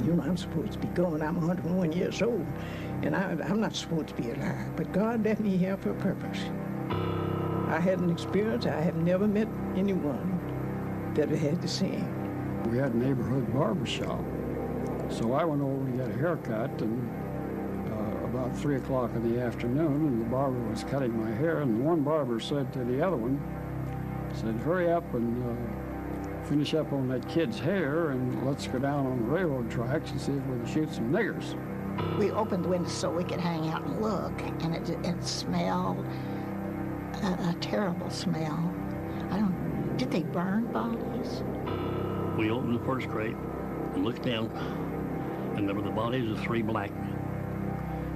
You know, I'm supposed to be going. I'm 101 years old, and I'm not supposed to be alive. But God left me here for a purpose. I had an experience. I have never met anyone that had the same. We had a neighborhood barber shop, so I went over to get a haircut, and about 3 o'clock in the afternoon, and the barber was cutting my hair, and one barber said to the other one, said, hurry up and finish up on that kid's hair, and let's go down on the railroad tracks and see if we can shoot some niggers. We opened the windows so we could hang out and look, and it smelled a terrible smell. Did they burn bodies? We opened the first crate and looked down, and there were the bodies of 3 black men.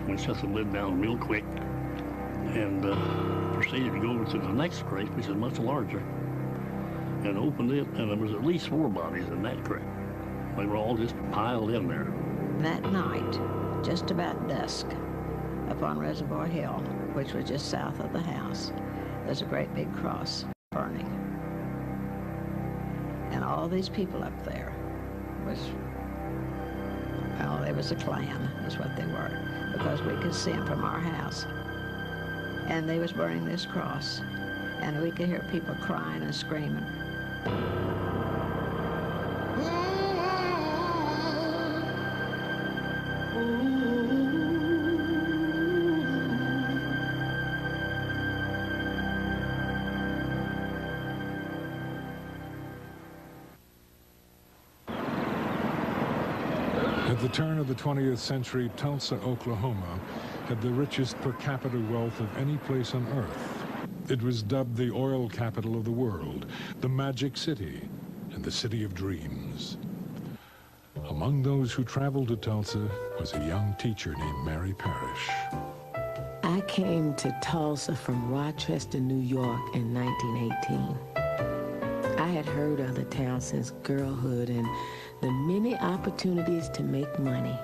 We shut the lid down real quick and proceeded to go over to the next crate, which is much larger, and opened it, and there was at least 4 bodies in that crate. They were all just piled in there. That night, just about dusk, up on Reservoir Hill, which was just south of the house, there's a great big cross burning. And all these people up there they was a Klan, is what they were, because we could see them from our house. And they was burning this cross, and we could hear people crying and screaming. At the turn of the 20th century, Tulsa, Oklahoma, had the richest per capita wealth of any place on earth. It was dubbed the oil capital of the world, the Magic City, and the City of Dreams. Among those who traveled to Tulsa was a young teacher named Mary Parrish. I came to Tulsa from Rochester, New York in 1918. I had heard of the town since girlhood and the many opportunities to make money.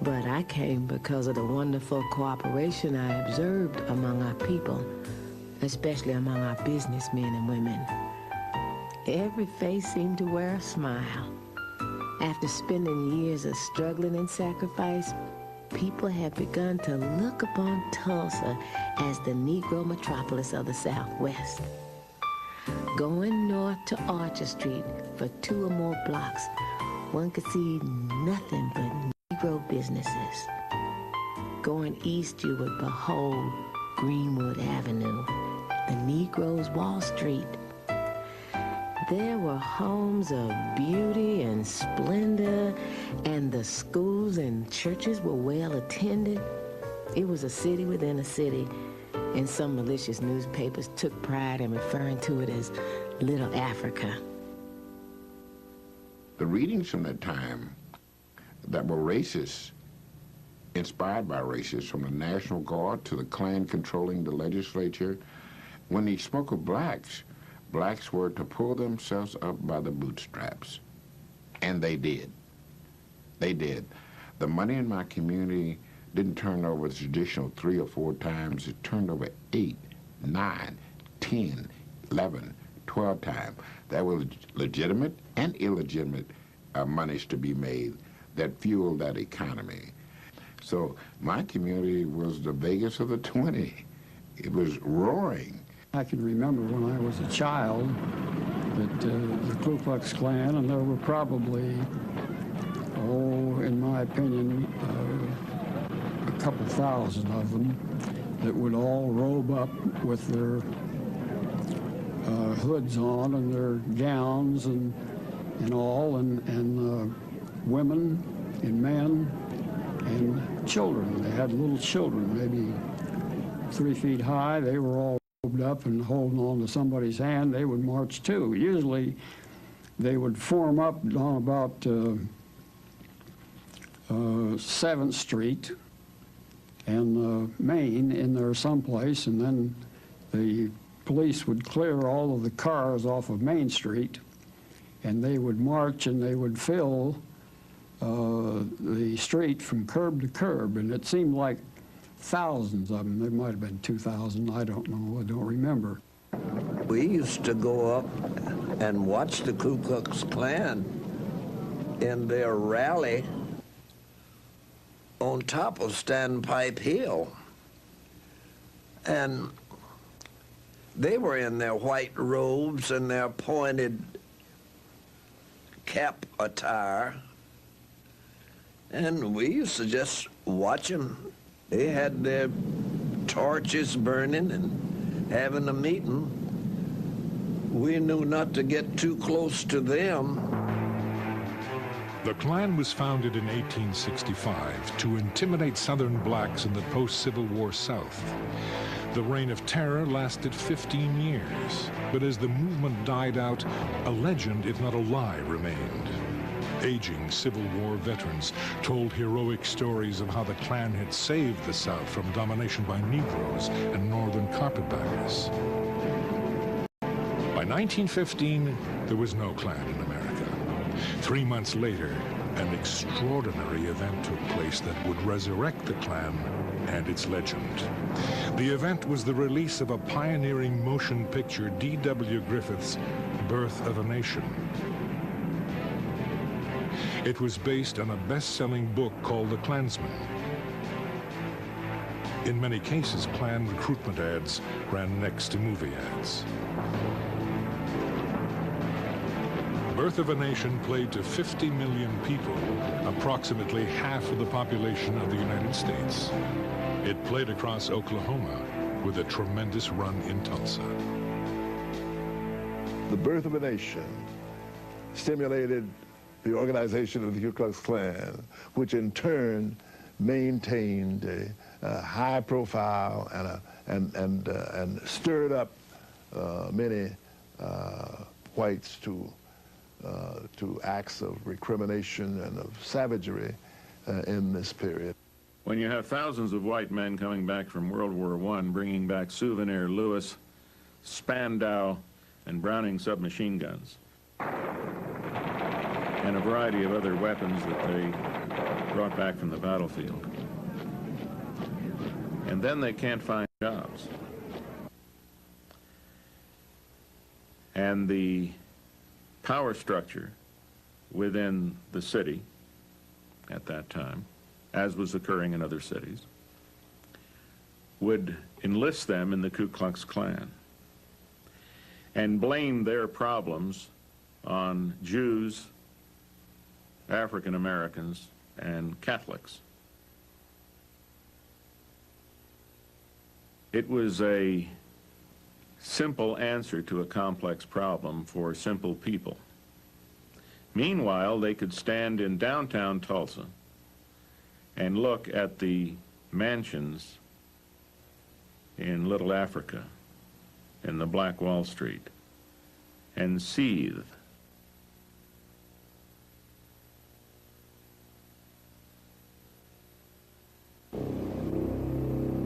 But I came because of the wonderful cooperation I observed among our people, especially among our businessmen and women. Every face seemed to wear a smile. After spending years of struggling and sacrifice, people had begun to look upon Tulsa as the Negro metropolis of the Southwest. Going north to Archer Street for 2 or more blocks, one could see nothing but Negro businesses. Going east, you would behold Greenwood Avenue, the Negroes' Wall Street. There were homes of beauty and splendor, and the schools and churches were well attended. It was a city within a city, and some malicious newspapers took pride in referring to it as Little Africa. The readings from that time that were racist, inspired by racists, from the National Guard to the Klan controlling the legislature, when they spoke of blacks, blacks were to pull themselves up by the bootstraps. And they did. They did. The money in my community didn't turn over the traditional 3 or 4 times. It turned over 8, 9, 10, 11, 12 times. That was legitimate and illegitimate monies to be made that fueled that economy. So my community was the Vegas of the 20. It was roaring. I can remember when I was a child that the Ku Klux Klan, and there were probably, in my opinion, a couple thousand of them that would all robe up with their hoods on and their gowns and all, and women and men and children. They had little children, maybe 3 feet high. They were all robed up and holding on to somebody's hand. They would march too. Usually they would form up on about 7th Street and Main in there someplace, and then the police would clear all of the cars off of Main Street, and they would march and they would fill the street from curb to curb, and it seemed like thousands of them. There might have been 2,000, I don't know, I don't remember. We used to go up and watch the Ku Klux Klan in their rally on top of Standpipe Hill. And they were in their white robes and their pointed cap attire. And we used to just watch them. They had their torches burning and having a meeting. We knew not to get too close to them. The Klan was founded in 1865 to intimidate Southern blacks in the post-Civil War South. The reign of terror lasted 15 years, but as the movement died out, a legend, if not a lie, remained. Aging Civil War veterans told heroic stories of how the Klan had saved the South from domination by Negroes and Northern carpetbaggers. By 1915, there was no Klan in America. 3 months later, an extraordinary event took place that would resurrect the Klan and its legend. The event was the release of a pioneering motion picture, D.W. Griffith's Birth of a Nation. It was based on a best-selling book called The Klansman. In many cases, Klan recruitment ads ran next to movie ads. Birth of a Nation played to 50 million people, approximately half of the population of the United States. It played across Oklahoma with a tremendous run in Tulsa. The Birth of a Nation stimulated the organization of the Ku Klux Klan, which in turn maintained a high profile and stirred up many whites to acts of recrimination and of savagery in this period. When you have thousands of white men coming back from World War I, bringing back Souvenir Lewis, Spandau, and Browning submachine guns, and a variety of other weapons that they brought back from the battlefield, and then they can't find jobs. And the power structure within the city at that time, as was occurring in other cities, would enlist them in the Ku Klux Klan and blame their problems on Jews, African Americans, and Catholics. It was a simple answer to a complex problem for simple people. Meanwhile, they could stand in downtown Tulsa and look at the mansions in Little Africa, in the Black Wall Street, and seethe.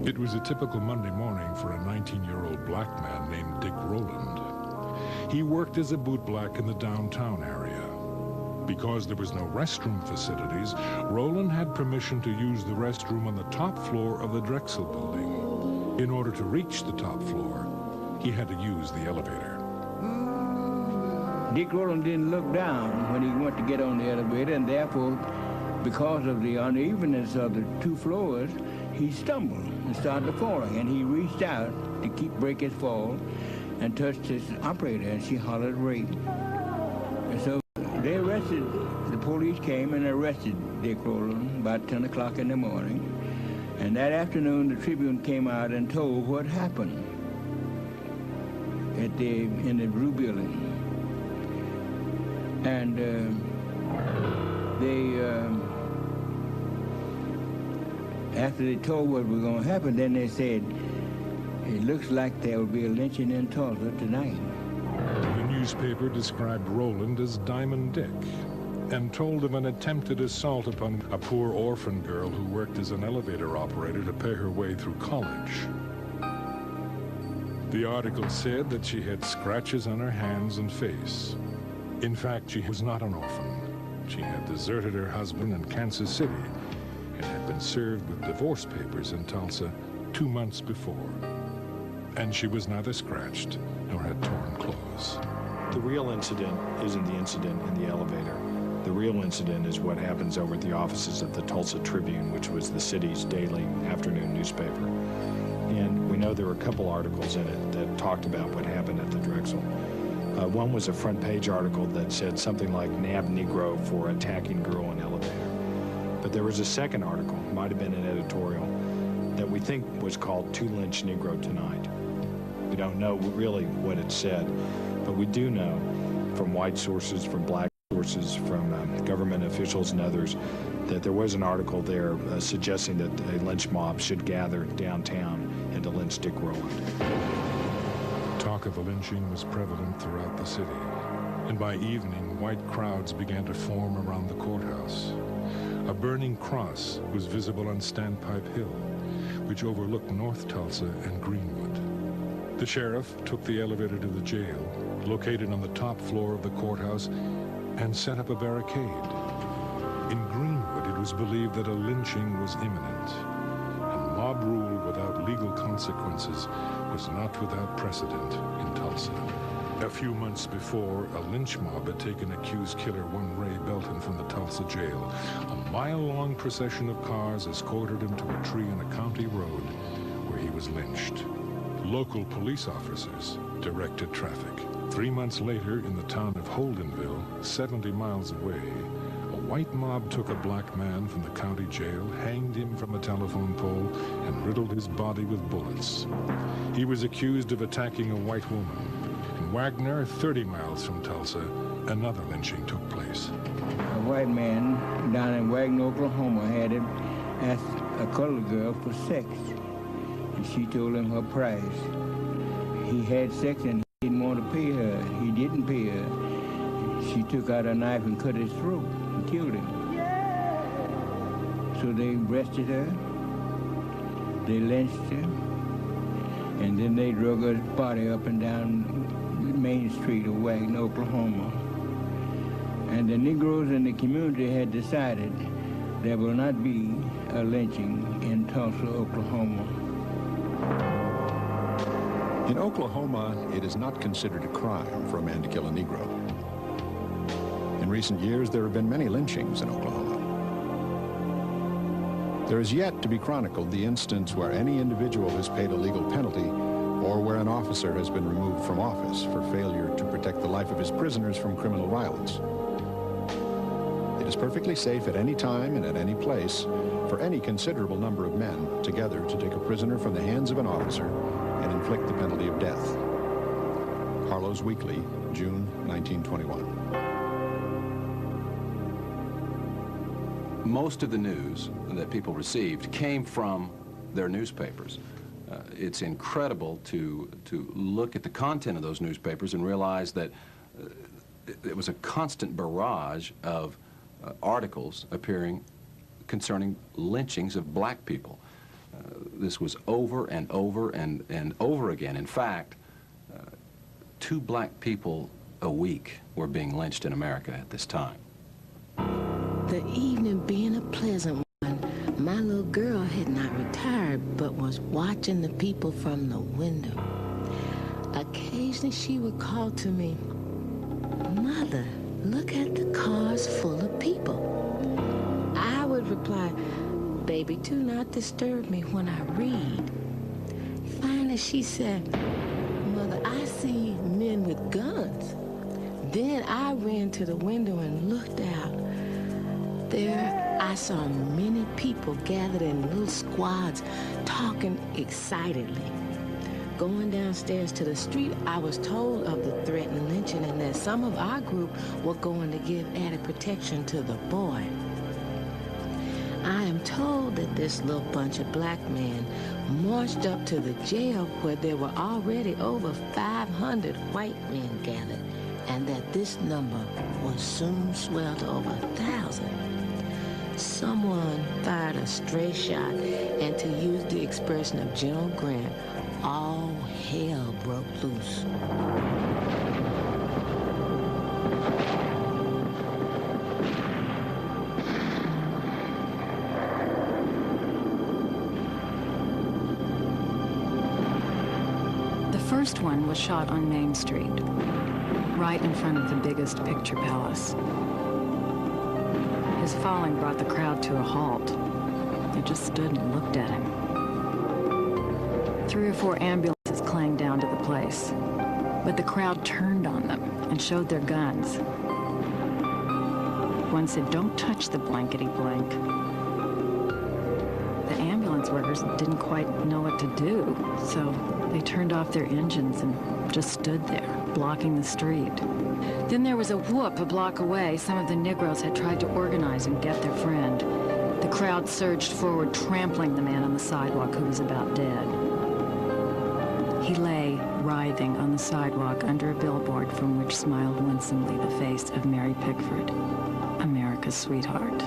It was a typical Monday morning for a 19-year-old black man named Dick Rowland. He worked as a bootblack in the downtown area. Because there was no restroom facilities, Rowland had permission to use the restroom on the top floor of the Drexel building. In order to reach the top floor, he had to use the elevator. Dick Rowland didn't look down when he went to get on the elevator, and therefore, because of the unevenness of the two floors, he stumbled and started falling, and he reached out to break his fall and touched his operator, and she hollered rape. And so they arrested, the police came and arrested Dick Rowland about 10 o'clock in the morning. And that afternoon, the Tribune came out and told what happened in the Blue Building. And after they told what was going to happen, then they said, it looks like there will be a lynching in Tulsa tonight. The newspaper described Rowland as Diamond Dick and told of an attempted assault upon a poor orphan girl who worked as an elevator operator to pay her way through college. The article said that she had scratches on her hands and face. In fact, she was not an orphan. She had deserted her husband in Kansas City and had been served with divorce papers in Tulsa 2 months before. And she was neither scratched nor had torn clothes. The real incident isn't the incident in the elevator. The real incident is what happens over at the offices of the Tulsa Tribune, which was the city's daily afternoon newspaper. And we know there were a couple articles in it that talked about what happened at the Drexel. One was a front page article that said something like "Nab Negro for attacking girl in elevator." But there was a second article, might have been an editorial, that we think was called "To Lynch Negro Tonight." We don't know really what it said, but we do know from white sources, from black sources, from government officials and others, that there was an article there suggesting that a lynch mob should gather downtown and to lynch Dick Rowland. Talk of a lynching was prevalent throughout the city, and by evening, white crowds began to form around the courthouse. A burning cross was visible on Standpipe Hill, which overlooked North Tulsa and Greenwood. The sheriff took the elevator to the jail, located on the top floor of the courthouse, and set up a barricade. In Greenwood, it was believed that a lynching was imminent, and mob rule without legal consequences was not without precedent in Tulsa. A few months before, a lynch mob had taken accused killer one Ray Belton from the Tulsa jail. A mile-long procession of cars escorted him to a tree on a county road where he was lynched. Local police officers directed traffic. 3 months later, in the town of Holdenville, 70 miles away, a white mob took a black man from the county jail, hanged him from a telephone pole, and riddled his body with bullets. He was accused of attacking a white woman. In Wagner, 30 miles from Tulsa, another lynching took place. A white man down in Wagner, Oklahoma, had him ask a colored girl for sex, and she told him her price. He had sex and he didn't want to pay her. He didn't pay her. She took out a knife and cut his throat and killed him. So they arrested her, they lynched her, and then they drug her body up and down Main Street of Wagner, Oklahoma. And the Negroes in the community had decided there will not be a lynching in Tulsa, Oklahoma. In Oklahoma, it is not considered a crime for a man to kill a Negro. In recent years, there have been many lynchings in Oklahoma. There is yet to be chronicled the instance where any individual has paid a legal penalty or where an officer has been removed from office for failure to protect the life of his prisoners from criminal violence. It is perfectly safe at any time and at any place for any considerable number of men together to take a prisoner from the hands of an officer and inflict the penalty of death. Harlow's Weekly, June 1921. Most of the news that people received came from their newspapers. It's incredible to look at the content of those newspapers and realize that it was a constant barrage of articles appearing concerning lynchings of black people. This was over and over and over again. In fact, 2 black people a week were being lynched in America at this time. The evening being a pleasant one, my little girl had not retired but was watching the people from the window. Occasionally she would call to me, "Mother, look at the cars full of people." I would reply, "Baby, do not disturb me when I read." Finally she said, "Mother, I see men with guns." Then I ran to the window and looked out. There I saw many people gathered in little squads talking excitedly. Going downstairs to the street, I was told of the threatened lynching and that some of our group were going to give added protection to the boy. I am told that this little bunch of black men marched up to the jail where there were already over 500 white men gathered, and that this number would soon swell to over 1,000. Someone fired a stray shot, and to use the expression of General Grant, all hell broke loose. The first one was shot on Main Street, right in front of the biggest picture palace. His falling brought the crowd to a halt. They just stood and looked at him. 3 or 4 ambulances clanged down to the place, but the crowd turned on them and showed their guns. One said, "Don't touch the blankety blank." The ambulance workers didn't quite know what to do, so they turned off their engines and just stood there, blocking the street. Then there was a whoop a block away. Some of the Negroes had tried to organize and get their friend. The crowd surged forward, trampling the man on the sidewalk who was about dead. He lay, writhing on the sidewalk under a billboard from which smiled winsomely the face of Mary Pickford, America's sweetheart.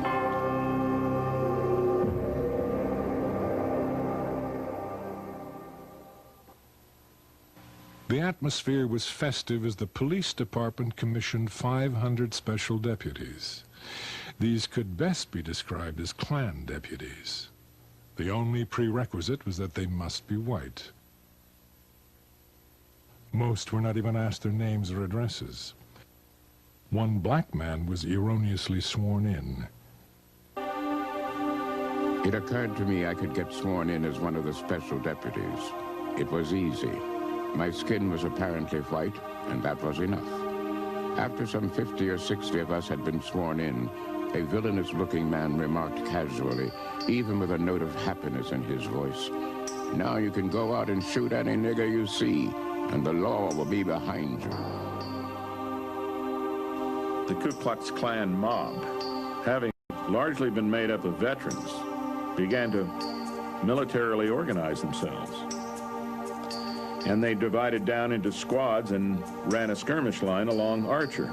The atmosphere was festive as the police department commissioned 500 special deputies. These could best be described as Klan deputies. The only prerequisite was that they must be white. Most were not even asked their names or addresses. One black man was erroneously sworn in. It occurred to me I could get sworn in as one of the special deputies. It was easy. My skin was apparently white, and that was enough. After some 50 or 60 of us had been sworn in, a villainous-looking man remarked casually, even with a note of happiness in his voice, "Now you can go out and shoot any nigger you see, and the law will be behind you." The Ku Klux Klan mob, having largely been made up of veterans, began to militarily organize themselves. And they divided down into squads and ran a skirmish line along Archer.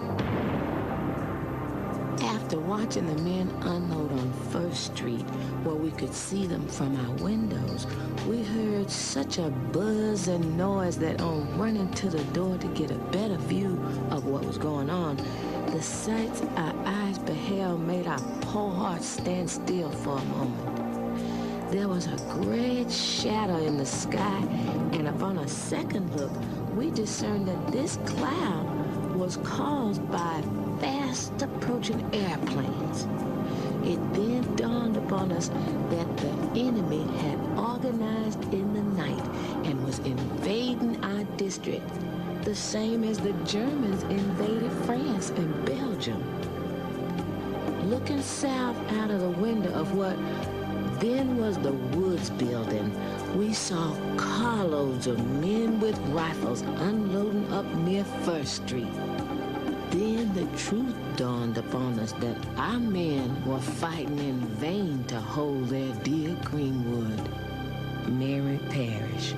After watching the men unload on First Street, where we could see them from our windows, we heard such a buzz and noise that on running to the door to get a better view of what was going on, the sights our eyes beheld made our poor hearts stand still for a moment. There was a great shadow in the sky, and upon a second look, we discerned that this cloud was caused by fast approaching airplanes. It then dawned upon us that the enemy had organized in the night and was invading our district, the same as the Germans invaded France and Belgium. Looking south out of the window of what then was the Woods building, we saw carloads of men with rifles unloading up near First Street. Then the truth dawned upon us that our men were fighting in vain to hold their dear Greenwood, Mary Parish.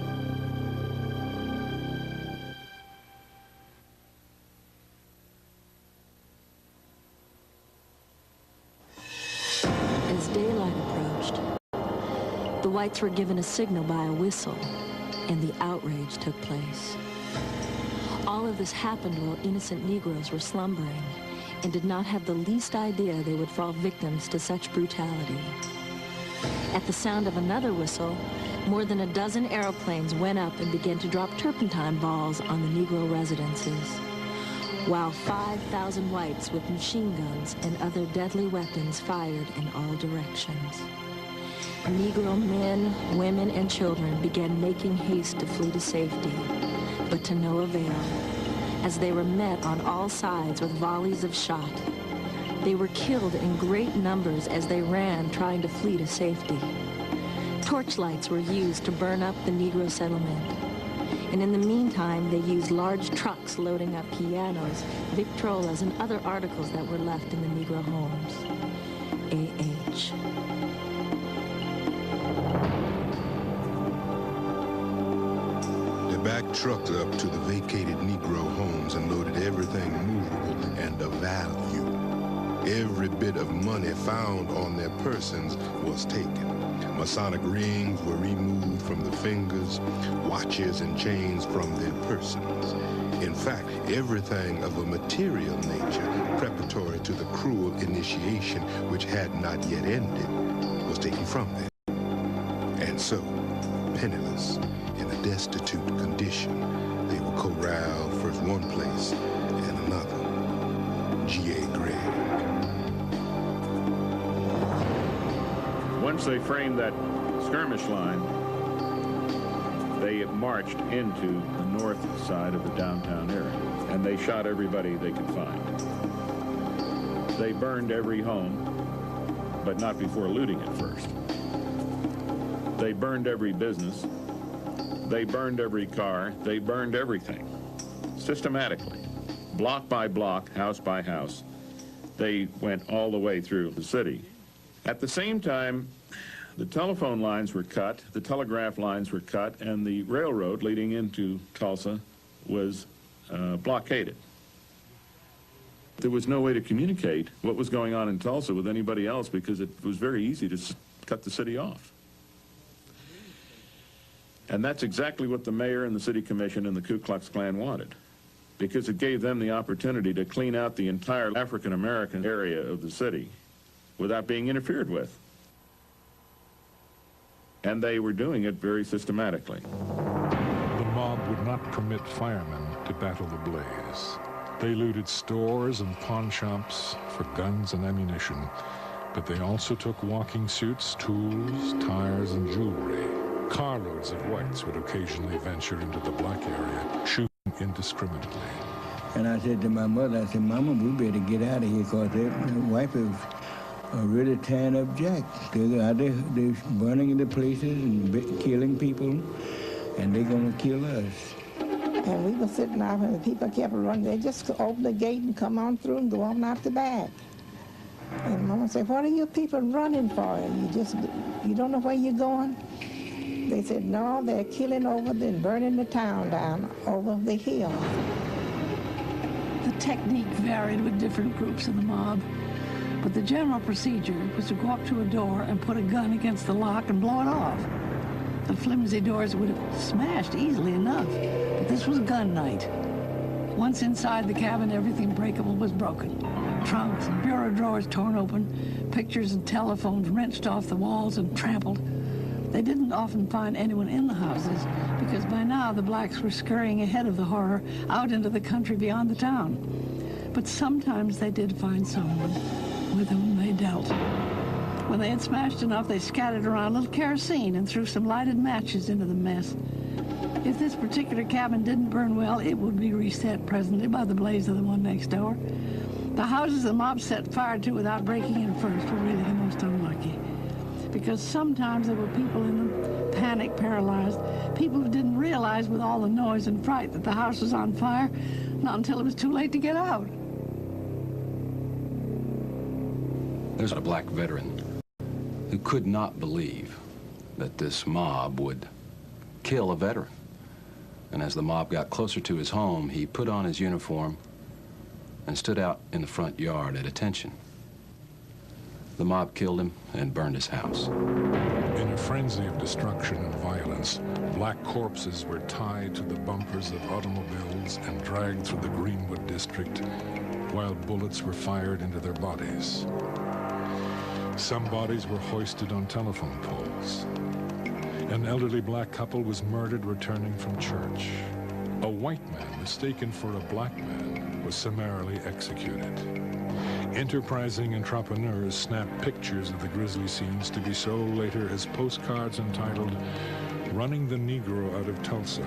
As daylight approached, the whites were given a signal by a whistle, and the outrage took place. All of this happened while innocent Negroes were slumbering and did not have the least idea they would fall victims to such brutality. At the sound of another whistle, more than a dozen aeroplanes went up and began to drop turpentine balls on the Negro residences, while 5,000 whites with machine guns and other deadly weapons fired in all directions. Negro men, women, and children began making haste to flee to safety, but to no avail, as they were met on all sides with volleys of shot. They were killed in great numbers as they ran, trying to flee to safety. Torchlights were used to burn up the Negro settlement. And in the meantime, they used large trucks loading up pianos, victrolas, and other articles that were left in the Negro homes. A.H. They backed trucks up to the vacated Negro homes and loaded everything movable and of value. Every bit of money found on their persons was taken. Masonic rings were removed from the fingers, watches and chains from their persons. In fact, everything of a material nature preparatory to the cruel initiation which had not yet ended was taken from them. And so, penniless, in a destitute condition, they were corralled first one place and another. G.A. Gregg. Once they framed that skirmish line, they marched into the north side of the downtown area, and they shot everybody they could find. They burned every home, but not before looting it first. They burned every business. They burned every car. They burned everything, systematically, block by block, house by house. They went all the way through the city. At the same time, the telephone lines were cut, the telegraph lines were cut, and the railroad leading into Tulsa was blockaded. There was no way to communicate what was going on in Tulsa with anybody else because it was very easy to cut the city off. And that's exactly what the mayor and the city commission and the Ku Klux Klan wanted, because it gave them the opportunity to clean out the entire African-American area of the city without being interfered with. And they were doing it very systematically. The mob would not permit firemen to battle the blaze. They looted stores and pawn shops for guns and ammunition, but they also took walking suits, tools, tires, and jewelry. Carloads of whites would occasionally venture into the black area, shooting indiscriminately. And I said to my mother, I said, Mama, we better get out of here because the wife is really tearing up Jack. They're out there, they're burning the places and killing people, and they're going to kill us. And we were sitting out and the people kept running. They just open the gate and come on through and go on out the back. And Mama said, what are you people running for? You don't know where you're going? They said, no, they're killing over and burning the town down over the hill. The technique varied with different groups of the mob, but the general procedure was to go up to a door and put a gun against the lock and blow it off. The flimsy doors would have smashed easily enough, but this was gun night. Once inside the cabin, everything breakable was broken. Trunks and bureau drawers torn open, pictures and telephones wrenched off the walls and trampled. They didn't often find anyone in the houses because by now the blacks were scurrying ahead of the horror out into the country beyond the town. But sometimes they did find someone with whom they dealt. When they had smashed enough, they scattered around a little kerosene and threw some lighted matches into the mess. If this particular cabin didn't burn well, it would be reset presently by the blaze of the one next door. The houses the mob set fire to without breaking in first were really the most unlucky, because sometimes there were people in them, panic paralyzed, people who didn't realize with all the noise and fright that the house was on fire, not until it was too late to get out. There's a black veteran who could not believe that this mob would kill a veteran. And as the mob got closer to his home, he put on his uniform and stood out in the front yard at attention. The mob killed him and burned his house. In a frenzy of destruction and violence, black corpses were tied to the bumpers of automobiles and dragged through the Greenwood district while bullets were fired into their bodies. Some bodies were hoisted on telephone poles. An elderly black couple was murdered returning from church. A white man mistaken for a black man was summarily executed. Enterprising entrepreneurs snapped pictures of the grisly scenes to be sold later as postcards entitled, "Running the Negro Out of Tulsa."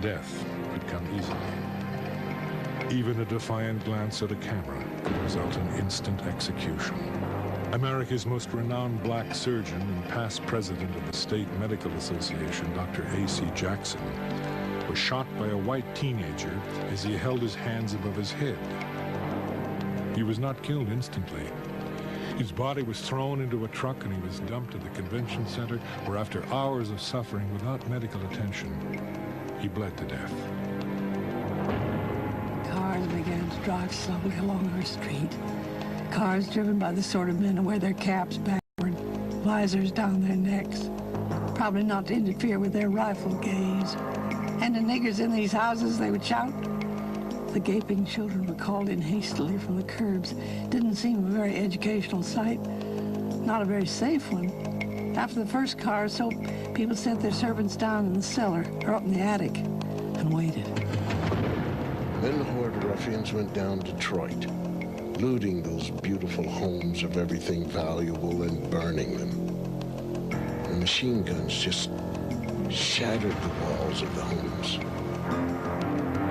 Death could come easily. Even a defiant glance at a camera could result in instant execution. America's most renowned black surgeon and past president of the State Medical Association, Dr. A.C. Jackson, was shot by a white teenager as he held his hands above his head. He was not killed instantly. His body was thrown into a truck and he was dumped at the convention center, where after hours of suffering without medical attention, he bled to death. Cars began to drive slowly along our street. Cars driven by the sort of men who wear their caps backward, visors down their necks, probably not to interfere with their rifle gaze. And the niggers in these houses, they would shout. The gaping children were called in hastily from the curbs. Didn't seem a very educational sight, not a very safe one. After the first car or so, people sent their servants down in the cellar or up in the attic and waited. Then the horde of ruffians went down Detroit. looting those beautiful homes of everything valuable and burning them. The machine guns just shattered the walls of the homes.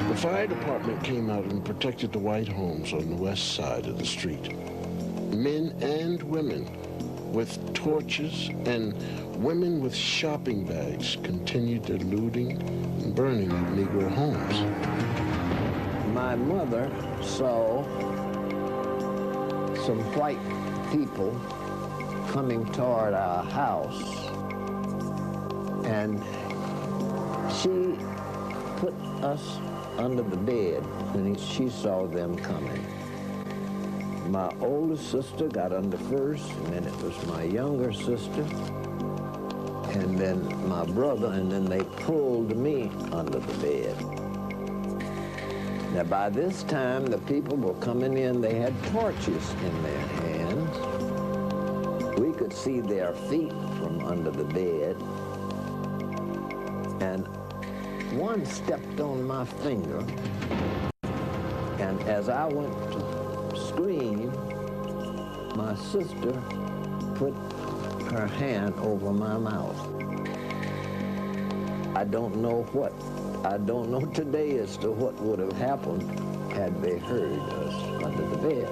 The fire department came out and protected the white homes on the west side of the street. Men and women with torches and women with shopping bags continued their looting and burning of Negro homes. My mother saw some white people coming toward our house, and she put us under the bed when she saw them coming. My oldest sister got under first, and then it was my younger sister, and then my brother, and then they pulled me under the bed. Now, by this time, the people were coming in. They had torches in their hands. We could see their feet from under the bed. And one stepped on my finger. And as I went to scream, my sister put her hand over my mouth. I don't know today as to what would have happened had they heard us under the bed.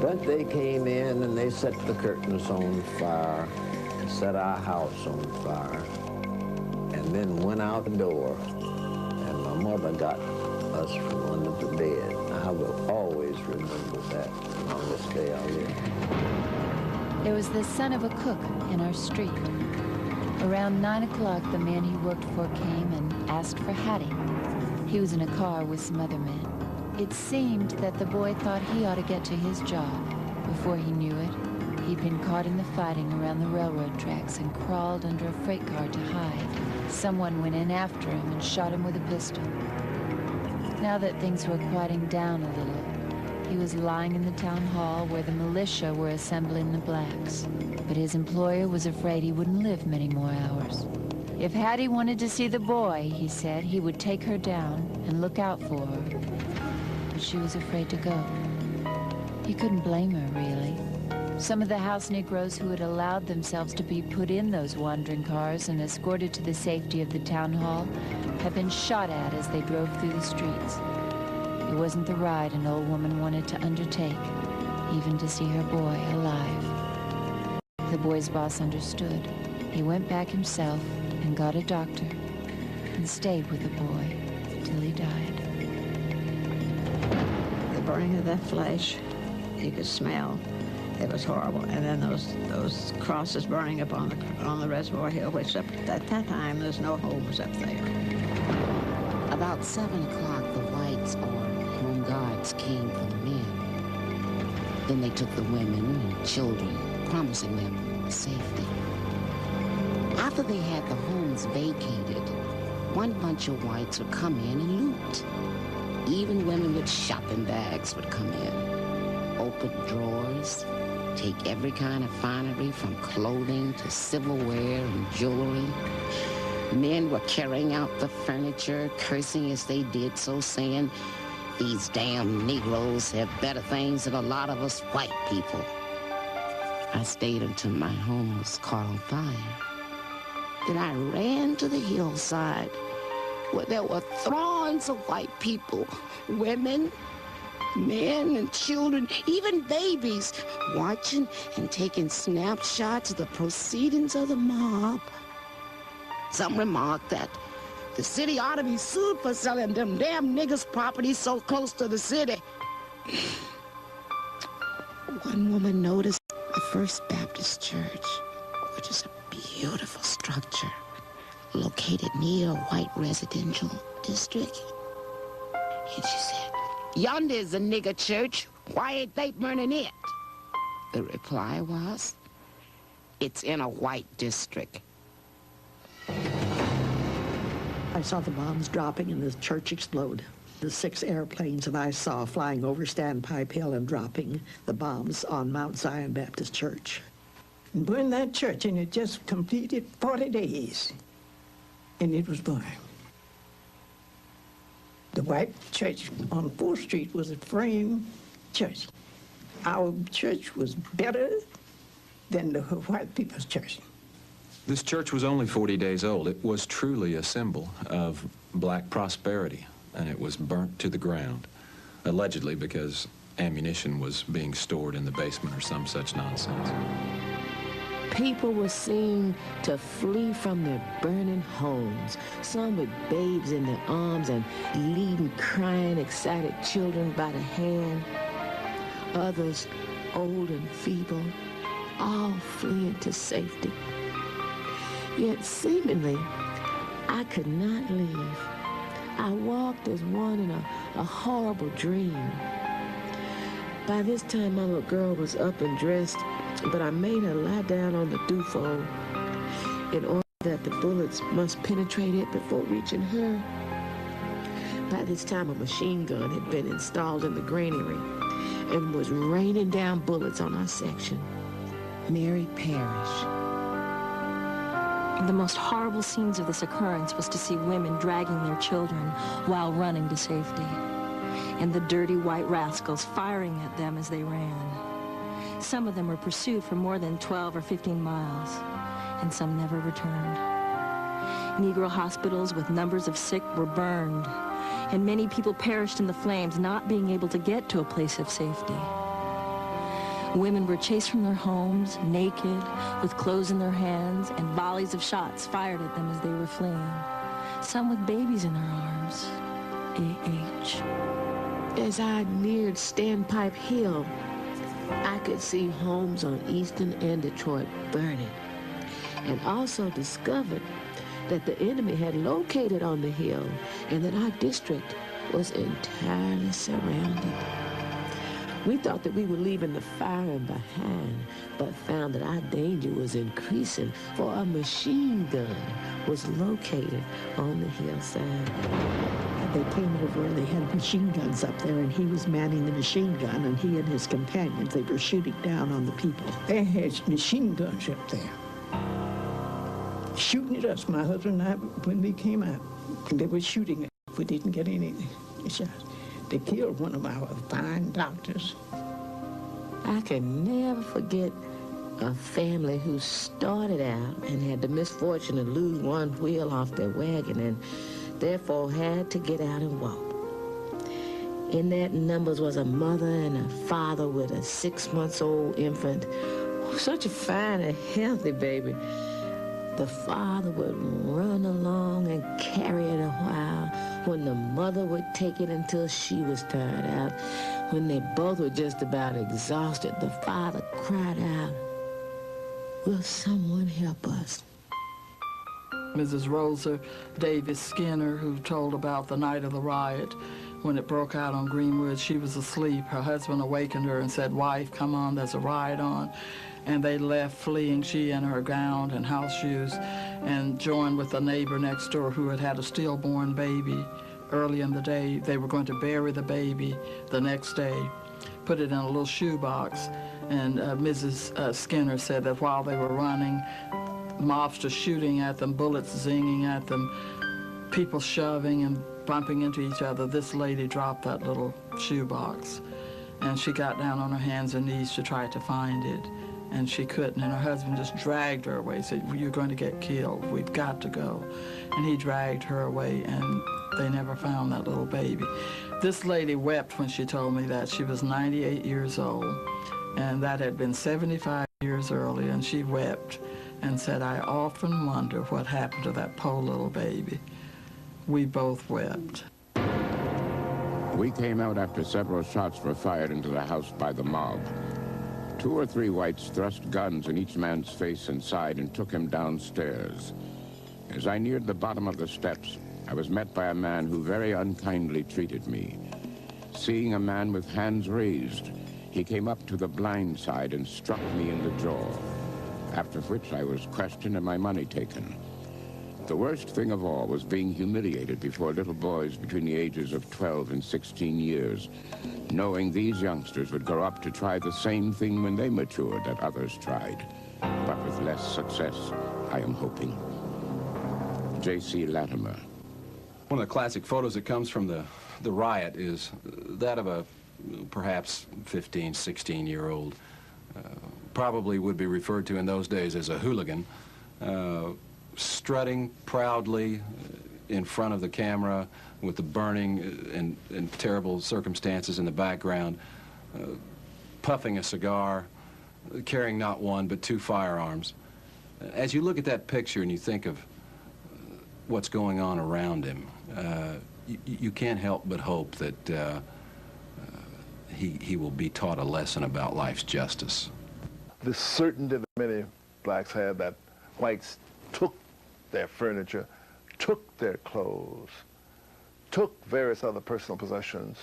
But they came in and they set the curtains on fire, set our house on fire, and then went out the door, and my mother got us from under the bed. I will always remember that on this day I live. There was the son of a cook in our street. Around 9 o'clock, the man he worked for came and asked for Hattie. He was in a car with some other men. It seemed that the boy thought he ought to get to his job. Before he knew it, he'd been caught in the fighting around the railroad tracks and crawled under a freight car to hide. Someone went in after him and shot him with a pistol. Now that things were quieting down a little, he was lying in the town hall where the militia were assembling the blacks. But his employer was afraid he wouldn't live many more hours. If Hattie wanted to see the boy, he said, he would take her down and look out for her. But she was afraid to go. He couldn't blame her, really. Some of the house Negroes who had allowed themselves to be put in those wandering cars and escorted to the safety of the town hall had been shot at as they drove through the streets. It wasn't the ride an old woman wanted to undertake, even to see her boy alive. The boy's boss understood. He went back himself and got a doctor and stayed with the boy till he died. The burning of that flesh, you could smell. It was horrible. And then those crosses burning up on the Reservoir Hill, which at that time there's no homes up there. About 7 o'clock, the whites or home guards came for the men. Then they took the women and children, promising them safety. After they had the homes vacated, one bunch of whites would come in and loot. Even women with shopping bags would come in, open drawers, take every kind of finery from clothing to silverware and jewelry. Men were carrying out the furniture, cursing as they did so, saying, "These damn Negroes have better things than a lot of us white people." I stayed until my home was caught on fire. Then I ran to the hillside where there were throngs of white people, women, men and children, even babies, watching and taking snapshots of the proceedings of the mob. Some remarked that the city ought to be sued for selling them damn niggers' property so close to the city. One woman noticed the First Baptist Church, which is a beautiful structure located near a white residential district. And she said, "Yonder is a nigger church. Why ain't they burning it?" The reply was, "It's in a white district." I saw the bombs dropping and the church explode. The 6 airplanes that I saw flying over Standpipe Hill and dropping the bombs on Mount Zion Baptist Church. And burned that church, and it just completed 40 days, and it was burned. The white church on 4th Street was a frame church. Our church was better than the white people's church. This church was only 40 days old. It was truly a symbol of black prosperity, and it was burnt to the ground, allegedly because ammunition was being stored in the basement or some such nonsense. People were seen to flee from their burning homes, some with babes in their arms and leading crying, excited children by the hand, others old and feeble, all fleeing to safety. Yet seemingly, I could not leave. I walked as one in a horrible dream. By this time, my little girl was up and dressed, but I made her lie down on the dew-fold in order that the bullets must penetrate it before reaching her. By this time, a machine gun had been installed in the granary and was raining down bullets on our section. Mary perished. The most horrible scenes of this occurrence was to see women dragging their children while running to safety, and the dirty white rascals firing at them as they ran. Some of them were pursued for more than 12 or 15 miles, and some never returned. Negro hospitals with numbers of sick were burned, and many people perished in the flames, not being able to get to a place of safety. Women were chased from their homes, naked, with clothes in their hands, and volleys of shots fired at them as they were fleeing. Some with babies in their arms. A.H. As I neared Standpipe Hill, I could see homes on Eastern and Detroit burning, and also discovered that the enemy had located on the hill and that our district was entirely surrounded. We thought that we were leaving the firing behind, but found that our danger was increasing, for a machine gun was located on the hillside. They came over and they had machine guns up there, and he was manning the machine gun, and he and his companions, they were shooting down on the people. They had machine guns up there, shooting at us. My husband and I, when we came out, they were shooting at us. We didn't get any shots. They killed one of our fine doctors. I can never forget a family who started out and had the misfortune to lose one wheel off their wagon and therefore had to get out and walk. In that numbers was a mother and a father with a 6-month-old infant. Such a fine and healthy baby. The father would run along and carry it a while, when the mother would take it until she was tired out. When they both were just about exhausted, the father cried out, "Will someone help us?" Mrs. Rosa Davis Skinner, who told about the night of the riot, when it broke out on Greenwood, she was asleep. Her husband awakened her and said, "Wife, come on, there's a riot on." And they left fleeing, she in her gown and house shoes, and joined with a neighbor next door who had had a stillborn baby early in the day. They were going to bury the baby the next day, put it in a little shoebox. And Mrs. Skinner said that while they were running, mobsters shooting at them, bullets zinging at them, people shoving and bumping into each other, this lady dropped that little shoebox. And she got down on her hands and knees to try to find it. And she couldn't, and her husband just dragged her away, said, "You're going to get killed, we've got to go." And he dragged her away, and they never found that little baby. This lady wept when she told me that. She was 98 years old, and that had been 75 years earlier, and she wept and said, "I often wonder what happened to that poor little baby." We both wept. We came out after several shots were fired into the house by the mob. 2 or 3 whites thrust guns in each man's face and side and took him downstairs. As I neared the bottom of the steps, I was met by a man who very unkindly treated me. Seeing a man with hands raised, he came up to the blind side and struck me in the jaw, after which I was questioned and my money taken. The worst thing of all was being humiliated before little boys between the ages of 12 and 16 years, knowing these youngsters would grow up to try the same thing when they matured that others tried, but with less success, I am hoping. J.C. Latimer. One of the classic photos that comes from the riot is that of a perhaps 15, 16-year-old, probably would be referred to in those days as a hooligan, strutting proudly in front of the camera with the burning and terrible circumstances in the background, puffing a cigar, carrying not one but two firearms. As you look at that picture and you think of what's going on around him, you can't help but hope that he will be taught a lesson about life's justice. The certainty that many blacks had that whites took their furniture, took their clothes, took various other personal possessions,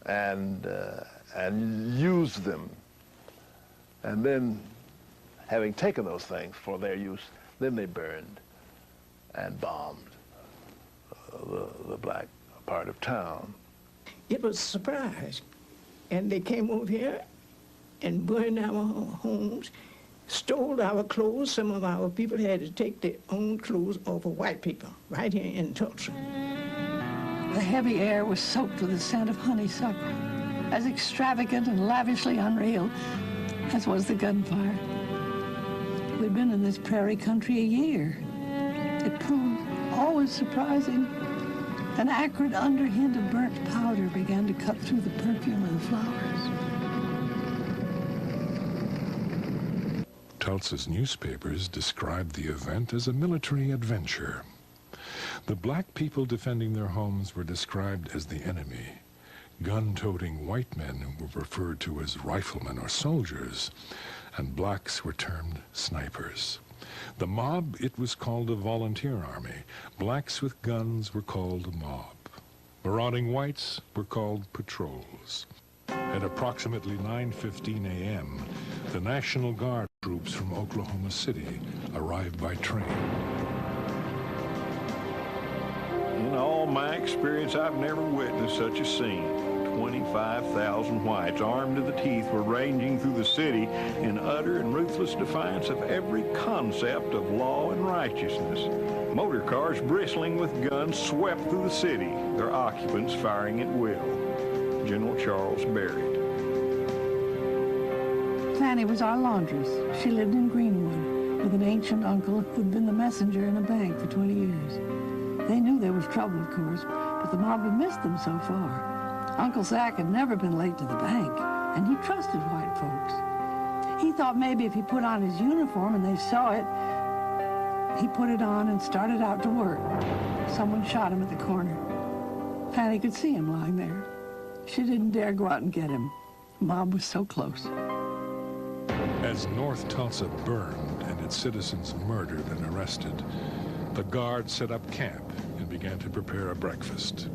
and used them. And then, having taken those things for their use, then they burned and bombed the black part of town. It was a surprise. And they came over here and burned our homes, stole our clothes. Some of our people had to take their own clothes off of white people right here in Tulsa. The heavy air was soaked with the scent of honeysuckle, as extravagant and lavishly unreal as was the gunfire. We'd been in this prairie country a year. It proved always surprising. An acrid underhint of burnt powder began to cut through the perfume of the flowers. Tulsa's newspapers described the event as a military adventure. The black people defending their homes were described as the enemy. Gun-toting white men were referred to as riflemen or soldiers, and blacks were termed snipers. The mob, it was called a volunteer army. Blacks with guns were called a mob. Marauding whites were called patrols. At approximately 9:15 a.m., the National Guard troops from Oklahoma City arrived by train. In all my experience, I've never witnessed such a scene. 25,000 whites armed to the teeth were ranging through the city in utter and ruthless defiance of every concept of law and righteousness. Motor cars bristling with guns swept through the city, their occupants firing at will. General Charles Barrett. Fanny was our laundress. She lived in Greenwood with an ancient uncle who'd been the messenger in a bank for 20 years. They knew there was trouble, of course, but the mob had missed them so far. Uncle Zach had never been late to the bank, and he trusted white folks. He thought maybe if he put on his uniform and they saw it, he put it on and started out to work. Someone shot him at the corner. Fanny could see him lying there. She didn't dare go out and get him. The mob was so close. As North Tulsa burned and its citizens murdered and arrested, the Guard set up camp and began to prepare a breakfast.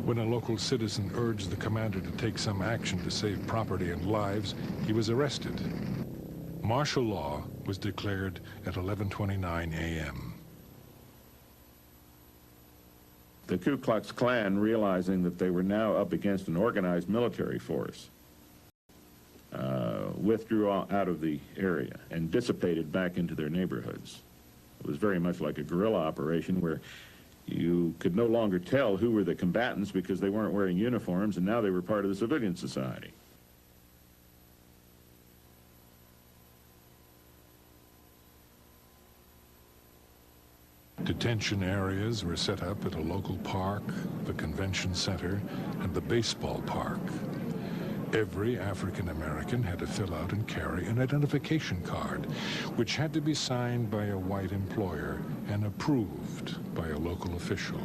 When a local citizen urged the commander to take some action to save property and lives, he was arrested. Martial law was declared at 11:29 a.m. The Ku Klux Klan, realizing that they were now up against an organized military force, withdrew out of the area and dissipated back into their neighborhoods. It was very much like a guerrilla operation where you could no longer tell who were the combatants because they weren't wearing uniforms, and now they were part of the civilian society. Detention areas were set up at a local park, the convention center, and the baseball park. Every African American had to fill out and carry an identification card, which had to be signed by a white employer and approved by a local official.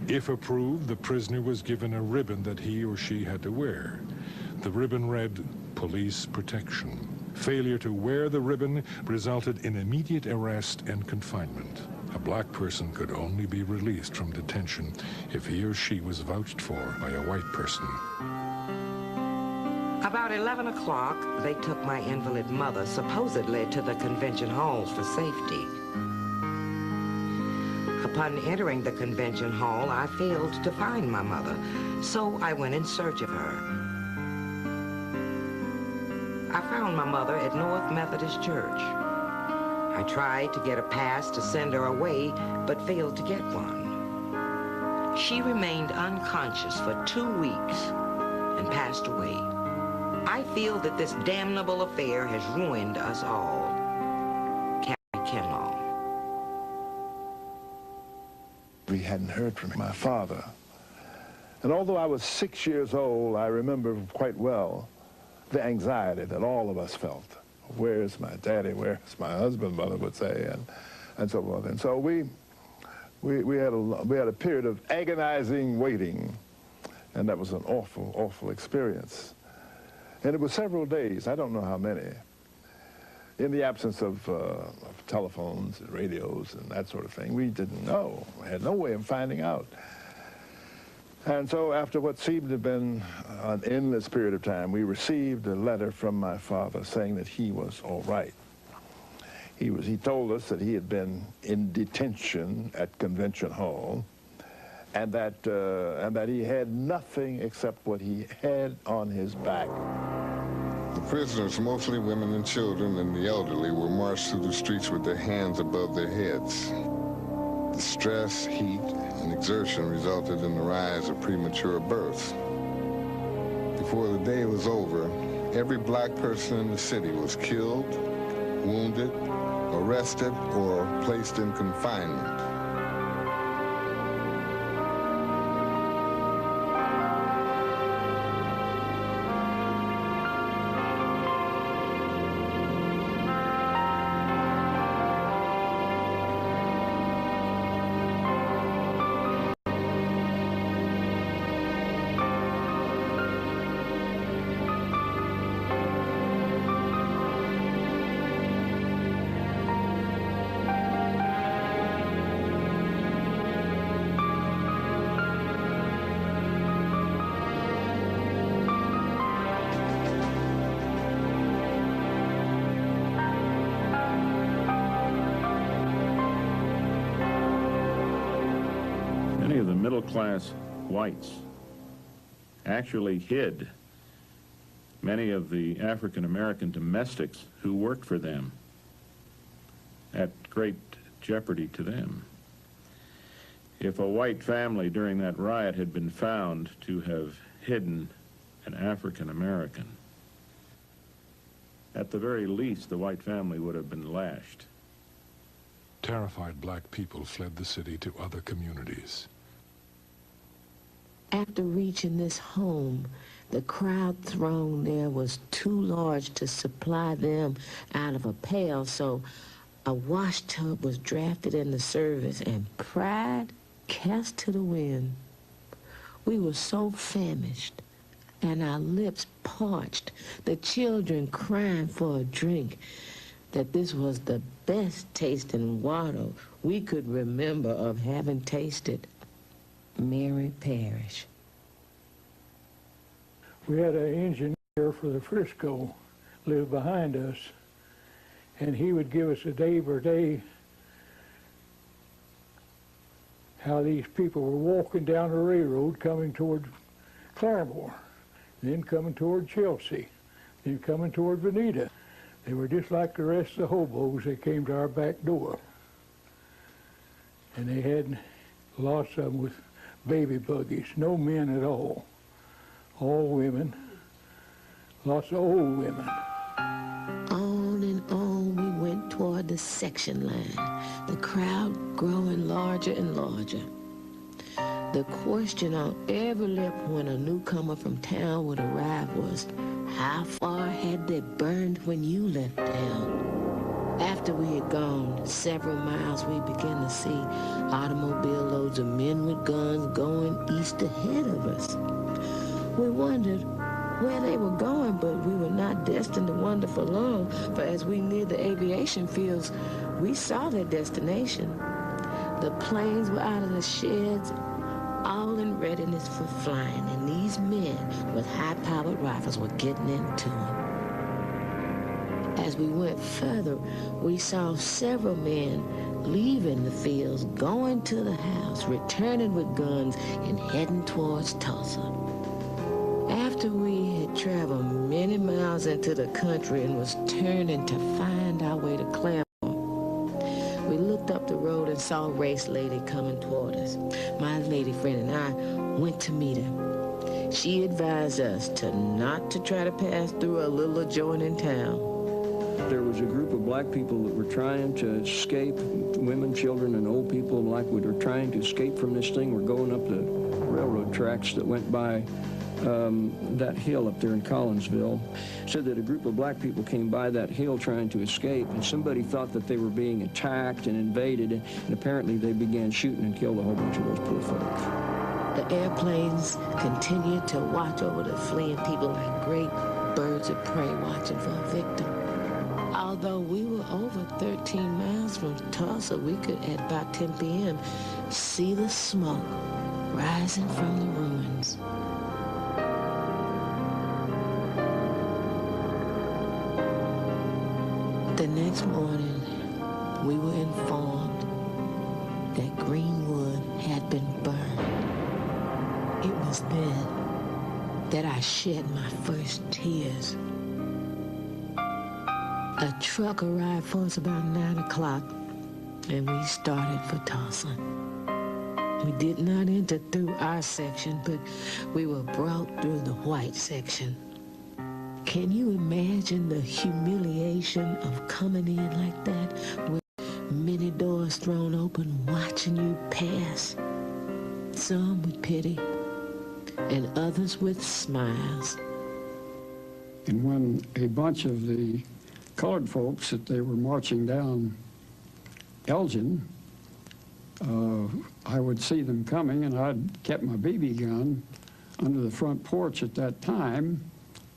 If approved, the prisoner was given a ribbon that he or she had to wear. The ribbon read, "Police Protection." Failure to wear the ribbon resulted in immediate arrest and confinement. A black person could only be released from detention if he or she was vouched for by a white person. About 11 o'clock, they took my invalid mother supposedly to the convention halls for safety. Upon entering the convention hall, I failed to find my mother, so I went in search of her. I found my mother at North Methodist Church. I tried to get a pass to send her away, but failed to get one. She remained unconscious for 2 weeks and passed away. I feel that this damnable affair has ruined us all. Carrie Kinlaw. We hadn't heard from my father. And although I was 6 years old, I remember quite well the anxiety that all of us felt. Where's my daddy? Where's my husband, mother would say, and so forth. And so we had a period of agonizing waiting, and that was an awful, awful experience. And it was several days, I don't know how many, in the absence of telephones and radios and that sort of thing. We didn't know. We had no way of finding out. And so after what seemed to have been an endless period of time, we received a letter from my father saying that he was all right. He told us that he had been in detention at Convention Hall, and that he had nothing except what he had on his back. The prisoners, mostly women and children and the elderly, were marched through the streets with their hands above their heads. The stress, heat, and exertion resulted in the rise of premature births. Before the day was over, every black person in the city was killed, wounded, arrested, or placed in confinement. Many of the middle-class whites actually hid many of the African-American domestics who worked for them at great jeopardy to them. If a white family during that riot had been found to have hidden an African-American, at the very least, the white family would have been lashed. Terrified black people fled the city to other communities. After reaching this home, the crowd throng there was too large to supply them out of a pail, so a wash tub was drafted into service and pride cast to the wind. We were so famished and our lips parched, the children crying for a drink, that this was the best tasting water we could remember of having tasted. Mary Parrish. We had an engineer for the Frisco live behind us, and he would give us a day per day how these people were walking down the railroad coming toward Claremore, then coming toward Chelsea, then coming toward Veneta. They were just like the rest of the hobos. They came to our back door. And they had lots of them with baby buggies, no men at all women, lots of old women. On and on we went toward the section line, the crowd growing larger and larger. The question on every lip when a newcomer from town would arrive was, how far had they burned when you left town? After we had gone several miles, we began to see automobile loads of men with guns going east ahead of us. We wondered where they were going, but we were not destined to wander for long, for as we neared the aviation fields, we saw their destination. The planes were out of the sheds, all in readiness for flying, and these men with high-powered rifles were getting into them. As we went further, we saw several men leaving the fields, going to the house, returning with guns, and heading towards Tulsa. After we had traveled many miles into the country and was turning to find our way to Claremore, we looked up the road road and saw a race lady coming toward us. My lady friend and I went to meet her. She advised us not to try to pass through a little adjoining town. There was a group of black people that were trying to escape, women, children, and old people like we were trying to escape from this thing. We're going up the railroad tracks that went by that hill up there in Collinsville. Said that a group of black people came by that hill trying to escape, and somebody thought that they were being attacked and invaded, and apparently they began shooting and killed a whole bunch of those poor folks. The airplanes continued to watch over the fleeing people like great birds of prey watching for a victim. Although we were over 13 miles from Tulsa, we could, at about 10 p.m., see the smoke rising from the ruins. The next morning, we were informed that Greenwood had been burned. It was then that I shed my first tears. A truck arrived for us about 9 o'clock, and we started for Tulsa. We did not enter through our section, but we were brought through the white section. Can you imagine the humiliation of coming in like that, with many doors thrown open, watching you pass? Some with pity, and others with smiles. And when a bunch of the colored folks that they were marching down Elgin, I would see them coming, and I'd kept my BB gun under the front porch at that time,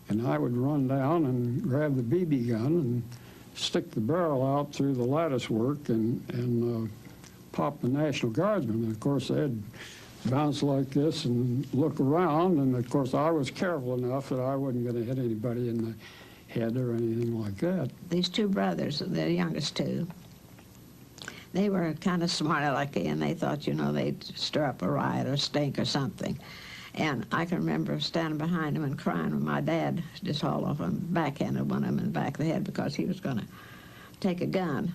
and I would run down and grab the BB gun and stick the barrel out through the lattice work and pop the National Guardsmen. And of course, they'd bounce like this and look around, and of course, I was careful enough that I wasn't going to hit anybody in the head or anything like that. These two brothers, the youngest two, they were kind of smart alecky, and they thought, you know, they'd stir up a riot or stink or something. And I can remember standing behind them and crying when my dad just hauled off and backhanded one of them in the back of the head because he was going to take a gun.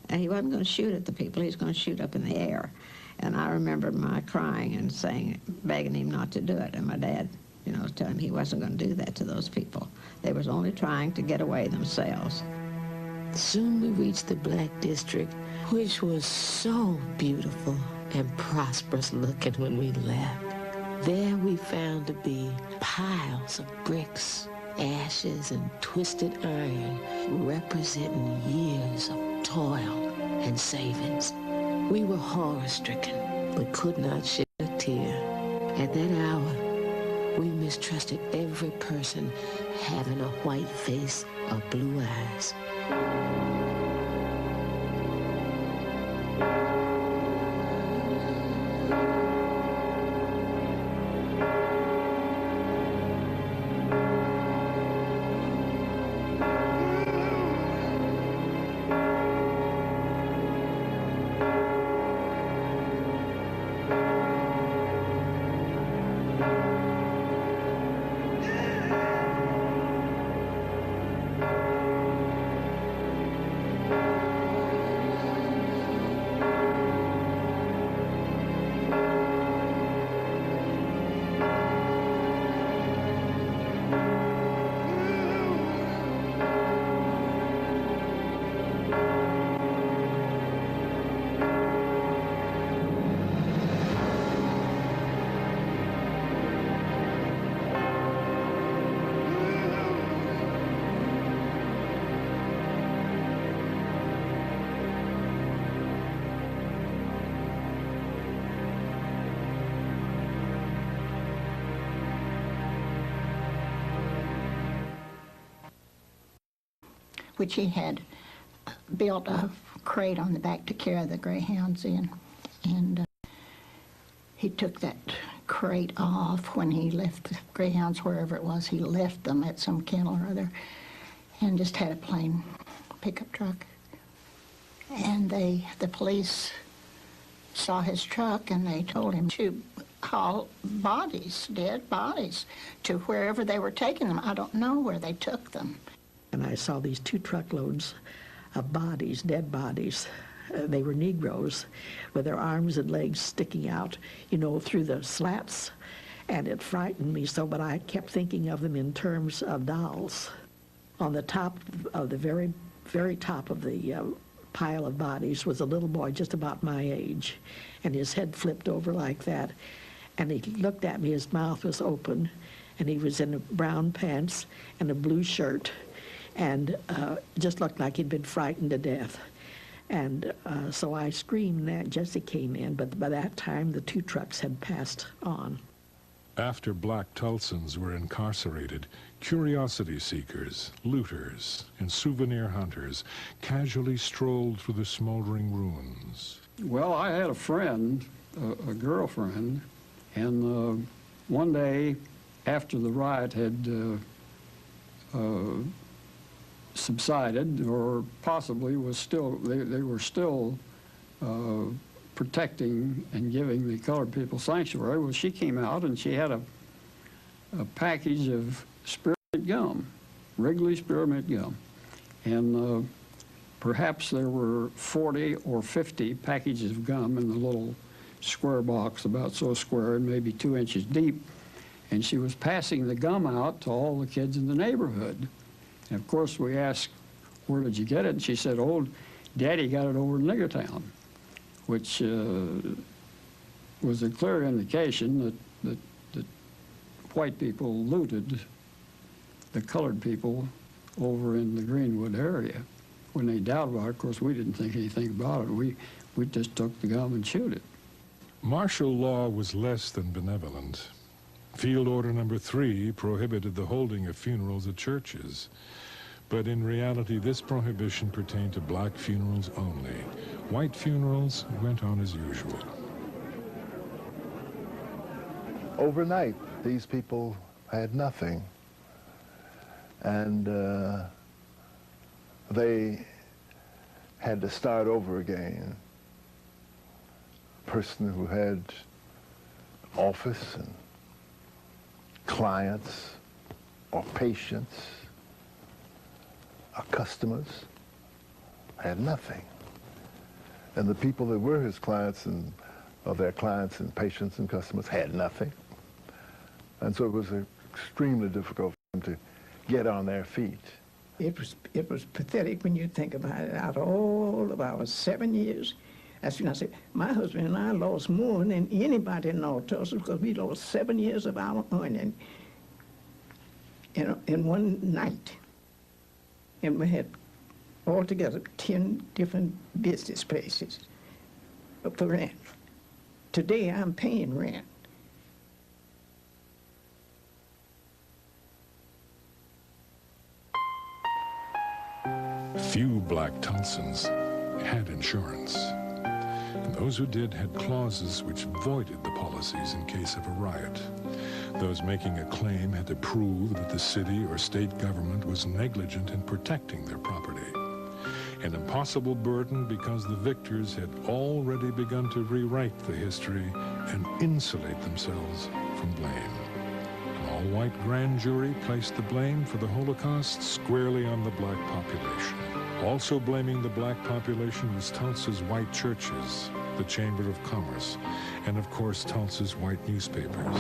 And he wasn't going to shoot at the people, he was going to shoot up in the air. And I remember my crying and saying, begging him not to do it. And my dad, you know, telling him he wasn't going to do that to those people. They was only trying to get away themselves. Soon we reached the Black District, which was so beautiful and prosperous looking when we left. There we found to be piles of bricks, ashes, and twisted iron representing years of toil and savings. We were horror-stricken, but could not shed a tear. At that hour, we mistrusted every person having a white face or blue eyes. Which he had built a crate on the back to carry the greyhounds in. And he took that crate off when he left the greyhounds, wherever it was. He left them at some kennel or other and just had a plain pickup truck. And the police saw his truck and they told him to haul bodies, dead bodies, to wherever they were taking them. I don't know where they took them. And I saw these 2 truckloads of bodies, dead bodies, they were Negroes with their arms and legs sticking out, you know, through the slats. And it frightened me so, but I kept thinking of them in terms of dolls. On the top of the very, very top of the pile of bodies was a little boy just about my age, and his head flipped over like that. And he looked at me, his mouth was open, and he was in brown pants and a blue shirt, and just looked like he'd been frightened to death. And so I screamed that Jesse came in, but by that time the 2 trucks had passed on. After black Tulsans were incarcerated, curiosity seekers, looters, and souvenir hunters casually strolled through the smoldering ruins. Well, I had a friend, a girlfriend, and one day after the riot had subsided, or possibly was still, they were still protecting and giving the colored people sanctuary. Well, she came out and she had a package of spearmint gum, Wrigley spearmint gum. And perhaps there were 40 or 50 packages of gum in the little square box, about so square and maybe 2 inches deep. And she was passing the gum out to all the kids in the neighborhood. And of course we asked, where did you get it? And she said, oh, Daddy got it over in Niggertown, which was a clear indication that white people looted the colored people over in the Greenwood area. When they doubted about it, of course, we didn't think anything about it. We just took the gum and chewed it. Martial law was less than benevolent. Field Order Number 3 prohibited the holding of funerals at churches. But in reality, this prohibition pertained to black funerals only. White funerals went on as usual. Overnight, these people had nothing. And they had to start over again. A person who had office and clients or patients or customers had nothing. And the people that were his clients and or their clients and patients and customers had nothing. And so it was extremely difficult for them to get on their feet. It was pathetic when you think about it. Out of all of our 7 years, that's when I said, my husband and I lost more than anybody in North Tulsa because we lost 7 years of our onion in one night. And we had altogether 10 different business places for rent. Today I'm paying rent. Few black Tulsans had insurance. And those who did had clauses which voided the policies in case of a riot. Those making a claim had to prove that the city or state government was negligent in protecting their property. An impossible burden because the victors had already begun to rewrite the history and insulate themselves from blame. An all-white grand jury placed the blame for the Holocaust squarely on the black population. Also blaming the black population was Tulsa's white churches, the Chamber of Commerce, and of course Tulsa's white newspapers.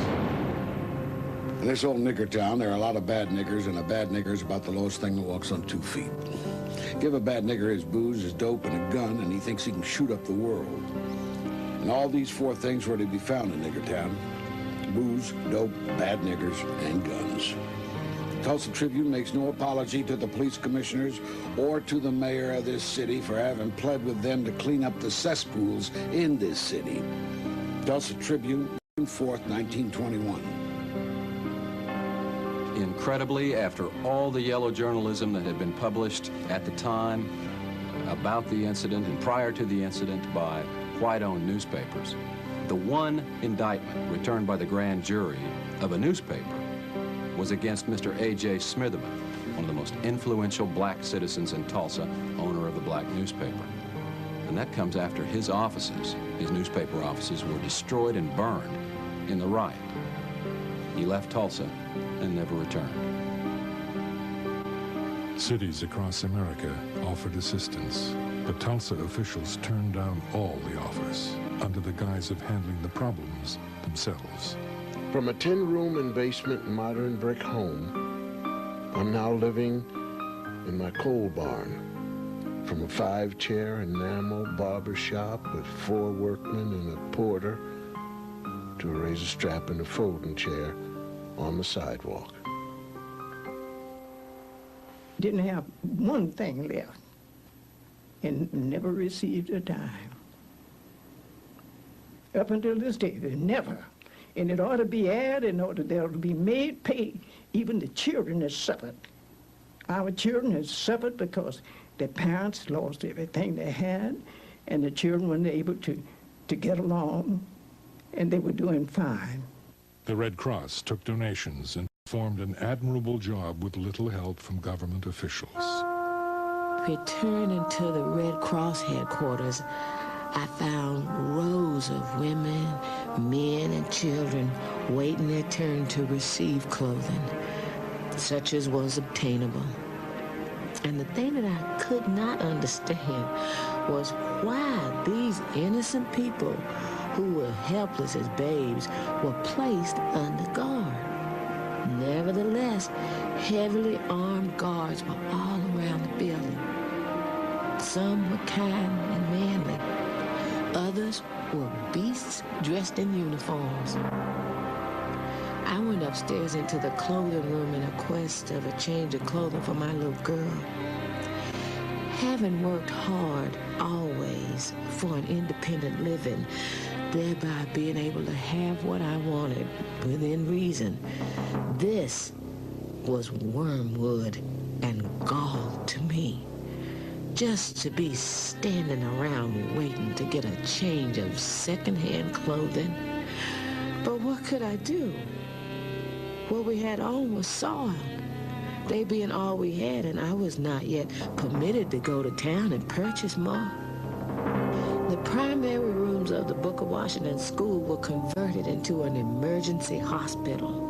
In this old nigger town, there are a lot of bad niggers, and a bad nigger is about the lowest thing that walks on 2 feet. Give a bad nigger his booze, his dope, and a gun, and he thinks he can shoot up the world. And all these 4 things were to be found in nigger town: booze, dope, bad niggers, and guns. The Tulsa Tribune makes no apology to the police commissioners or to the mayor of this city for having pled with them to clean up the cesspools in this city. Tulsa Tribune, June 4th, 1921. Incredibly, after all the yellow journalism that had been published at the time about the incident and prior to the incident by white-owned newspapers, the one indictment returned by the grand jury of a newspaper was against Mr. A.J. Smitherman, one of the most influential black citizens in Tulsa, owner of the black newspaper. And that comes after his offices, his newspaper offices, were destroyed and burned in the riot. He left Tulsa and never returned. Cities across America offered assistance, but Tulsa officials turned down all the offers under the guise of handling the problems themselves. From a 10-room and basement modern brick home, I'm now living in my coal barn. From a 5-chair enamel barber shop with 4 workmen and a porter to a razor strap and a folding chair on the sidewalk. Didn't have one thing left and never received a dime. Up until this day, they never. And it ought to be added in order there to be made pay. Even the children have suffered. Our children have suffered because their parents lost everything they had, and the children weren't able to get along, and they were doing fine. The Red Cross took donations and performed an admirable job with little help from government officials. Returning to the Red Cross headquarters, I found rows of women, men, and children waiting their turn to receive clothing, such as was obtainable. And the thing that I could not understand was why these innocent people who were helpless as babes were placed under guard. Nevertheless, heavily armed guards were all around the building. Some were kind and manly. Others were beasts dressed in uniforms. I went upstairs into the clothing room in a quest of a change of clothing for my little girl. Having worked hard always for an independent living, thereby being able to have what I wanted within reason, this was wormwood and gall to me. Just to be standing around waiting to get a change of secondhand clothing. But what could I do? What we had on was soiled. They being all we had, and I was not yet permitted to go to town and purchase more. The primary rooms of the Booker Washington School were converted into an emergency hospital.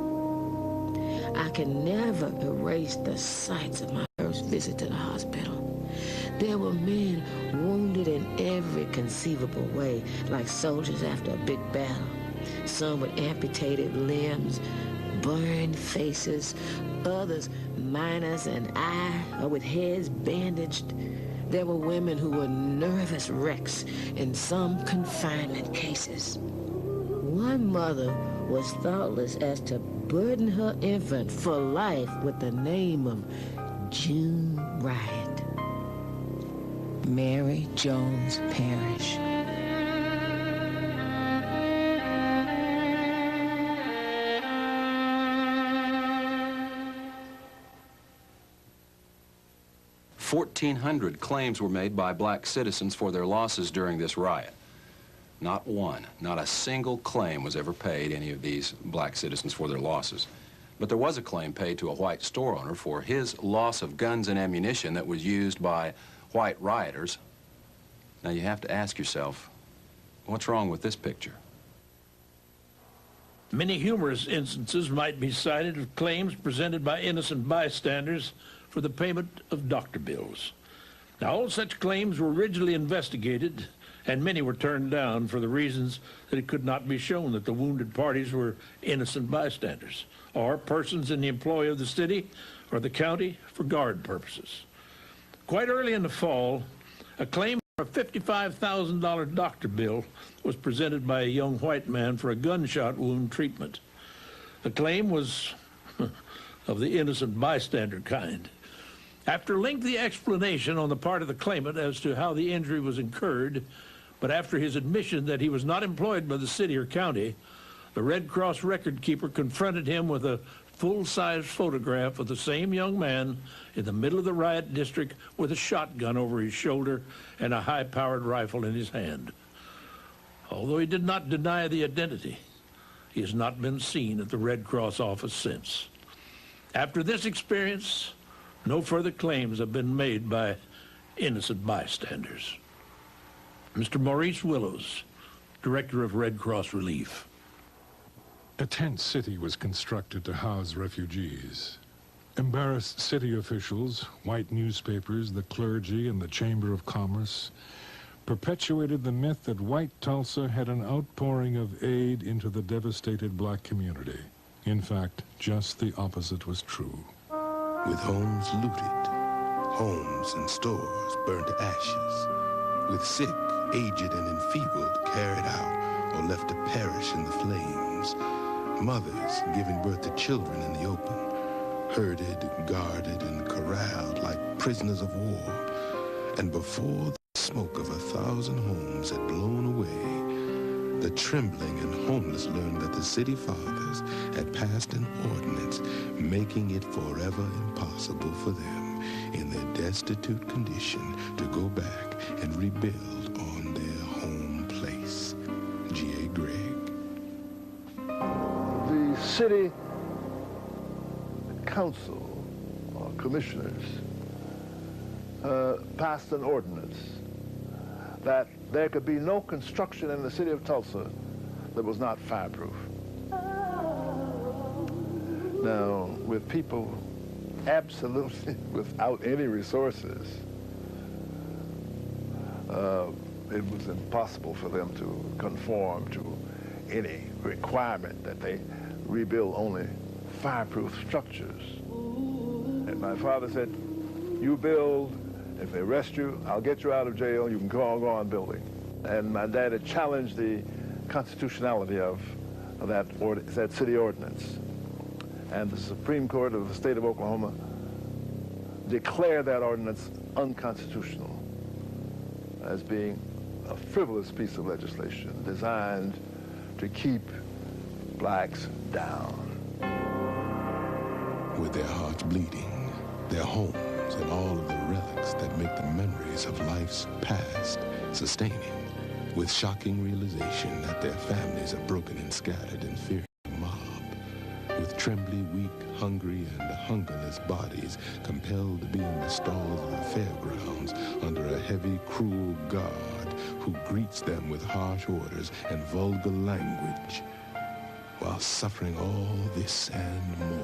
I can never erase the sights of my first visit to the hospital. There were men wounded in every conceivable way, like soldiers after a big battle. Some with amputated limbs, burned faces, others minus an eye or with heads bandaged. There were women who were nervous wrecks in some confinement cases. One mother was thoughtless as to burden her infant for life with the name of June Riot. Mary Jones Parrish. $1,400 claims were made by black citizens for their losses during this riot. Not one, not a single claim was ever paid any of these black citizens for their losses. But there was a claim paid to a white store owner for his loss of guns and ammunition that was used by white rioters. Now you have to ask yourself, what's wrong with this picture? Many humorous instances might be cited of claims presented by innocent bystanders for the payment of doctor bills. Now, all such claims were originally investigated, and many were turned down for the reasons that it could not be shown that the wounded parties were innocent bystanders or persons in the employ of the city or the county for guard purposes. Quite early in the fall, a claim for a $55,000 doctor bill was presented by a young white man for a gunshot wound treatment. The claim was of the innocent bystander kind. After lengthy explanation on the part of the claimant as to how the injury was incurred, but after his admission that he was not employed by the city or county, the Red Cross record keeper confronted him with a full-size photograph of the same young man in the middle of the riot district with a shotgun over his shoulder and a high-powered rifle in his hand. Although he did not deny the identity, he has not been seen at the Red Cross office since. After this experience, no further claims have been made by innocent bystanders. Mr. Maurice Willows, Director of Red Cross Relief. A tent city was constructed to house refugees. Embarrassed city officials, white newspapers, the clergy, and the Chamber of Commerce perpetuated the myth that white Tulsa had an outpouring of aid into the devastated black community. In fact, just the opposite was true. With homes looted, homes and stores burned to ashes, with sick, aged, and enfeebled carried out or left to perish in the flames, mothers giving birth to children in the open, herded, guarded, and corralled like prisoners of war. And before the smoke of 1,000 homes had blown away, the trembling and homeless learned that the city fathers had passed an ordinance making it forever impossible for them, in their destitute condition, to go back and rebuild on their home place. G.A. Gregg. The city council or commissioners passed an ordinance that there could be no construction in the city of Tulsa that was not fireproof. Now, with people absolutely without any resources, it was impossible for them to conform to any requirement that they rebuild only fireproof structures. And my father said, you build, if they arrest you, I'll get you out of jail, you can go on building. And my dad had challenged the constitutionality of that city ordinance. And the Supreme Court of the state of Oklahoma declared that ordinance unconstitutional as being a frivolous piece of legislation designed to keep blacks down. With their hearts bleeding, their homes and all of the relics that make the memories of life's past sustaining, with shocking realization that their families are broken and scattered in fear of the mob, with trembly, weak, hungry, and hungerless bodies compelled to be in the stalls of the fairgrounds under a heavy, cruel guard who greets them with harsh orders and vulgar language, while suffering all this and more.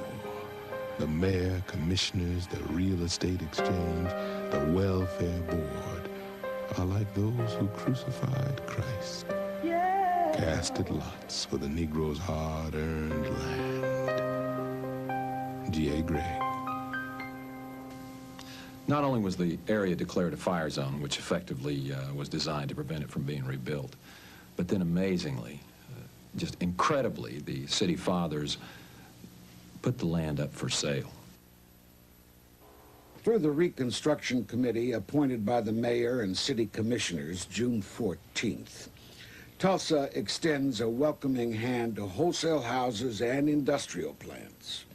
The mayor, commissioners, the real estate exchange, the welfare board are like those who crucified Christ, casted lots for the Negro's hard-earned land. G.A. Gregg. Not only was the area declared a fire zone, which effectively was designed to prevent it from being rebuilt, but then amazingly, just incredibly, the city fathers put the land up for sale. For the Reconstruction Committee appointed by the mayor and city commissioners June 14th, Tulsa extends a welcoming hand to wholesale houses and industrial plants,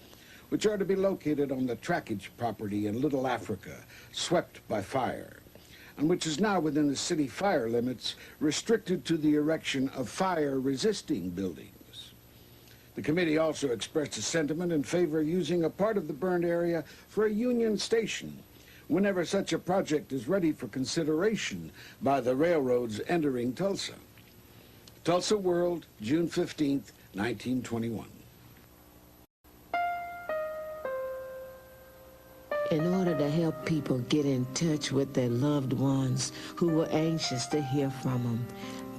which are to be located on the trackage property in Little Africa, swept by fire, and which is now within the city fire limits, restricted to the erection of fire-resisting buildings. The committee also expressed a sentiment in favor of using a part of the burned area for a Union Station whenever such a project is ready for consideration by the railroads entering Tulsa. Tulsa World, June 15th, 1921. In order to help people get in touch with their loved ones who were anxious to hear from them,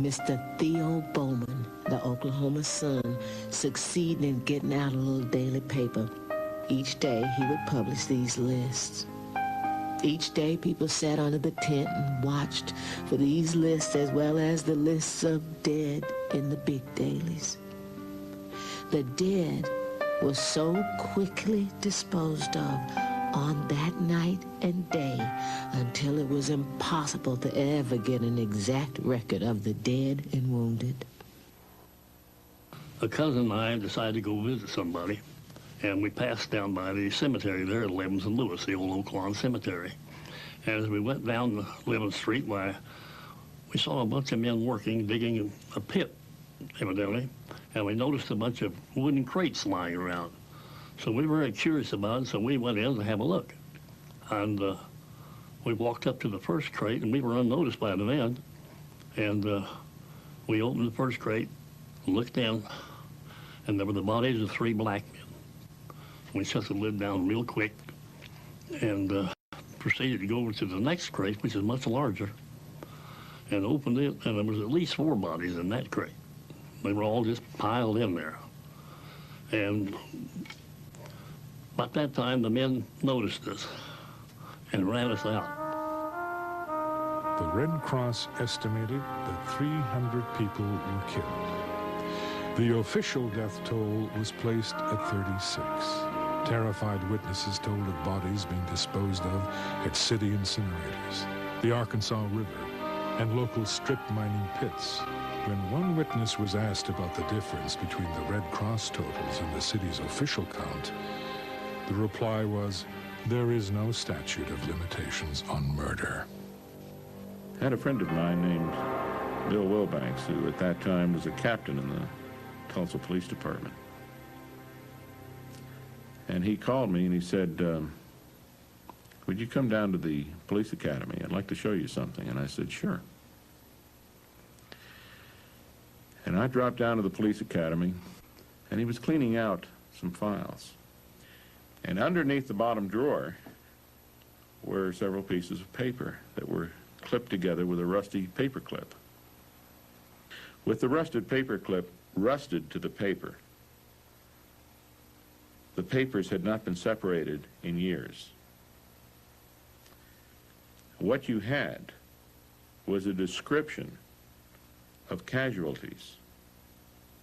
Mr. Theo Bowman, the Oklahoma Sun, succeeded in getting out a little daily paper. Each day, he would publish these lists. Each day, people sat under the tent and watched for these lists as well as the lists of dead in the big dailies. The dead were so quickly disposed of on that night and day until it was impossible to ever get an exact record of the dead and wounded. A cousin and I decided to go visit somebody, and we passed down by the cemetery there at 11th and Lewis, the old Oak Lawn Cemetery. And as we went down 11th Street, why, we saw a bunch of men working, digging a pit, evidently, and we noticed a bunch of wooden crates lying around. So we were very curious about it, so we went in to have a look. And we walked up to the first crate, and we were unnoticed by the men. And we opened the first crate, looked in, and there were the bodies of 3 black men. We shut the lid down real quick and proceeded to go over to the next crate, which is much larger, and opened it, and there was at least 4 bodies in that crate. They were all just piled in there. And about that time, the men noticed us and ran us out. The Red Cross estimated that 300 people were killed. The official death toll was placed at 36. Terrified witnesses told of bodies being disposed of at city incinerators, the Arkansas River, and local strip mining pits. When one witness was asked about the difference between the Red Cross totals and the city's official count, the reply was, there is no statute of limitations on murder. I had a friend of mine named Bill Wilbanks, who at that time was a captain in the Tulsa Police Department. And he called me and he said, would you come down to the police academy? I'd like to show you something. And I said, sure. And I dropped down to the police academy, and he was cleaning out some files. And underneath the bottom drawer were several pieces of paper that were clipped together with a rusty paper clip. With the rusted paper clip rusted to the paper, the papers had not been separated in years. What you had was a description of casualties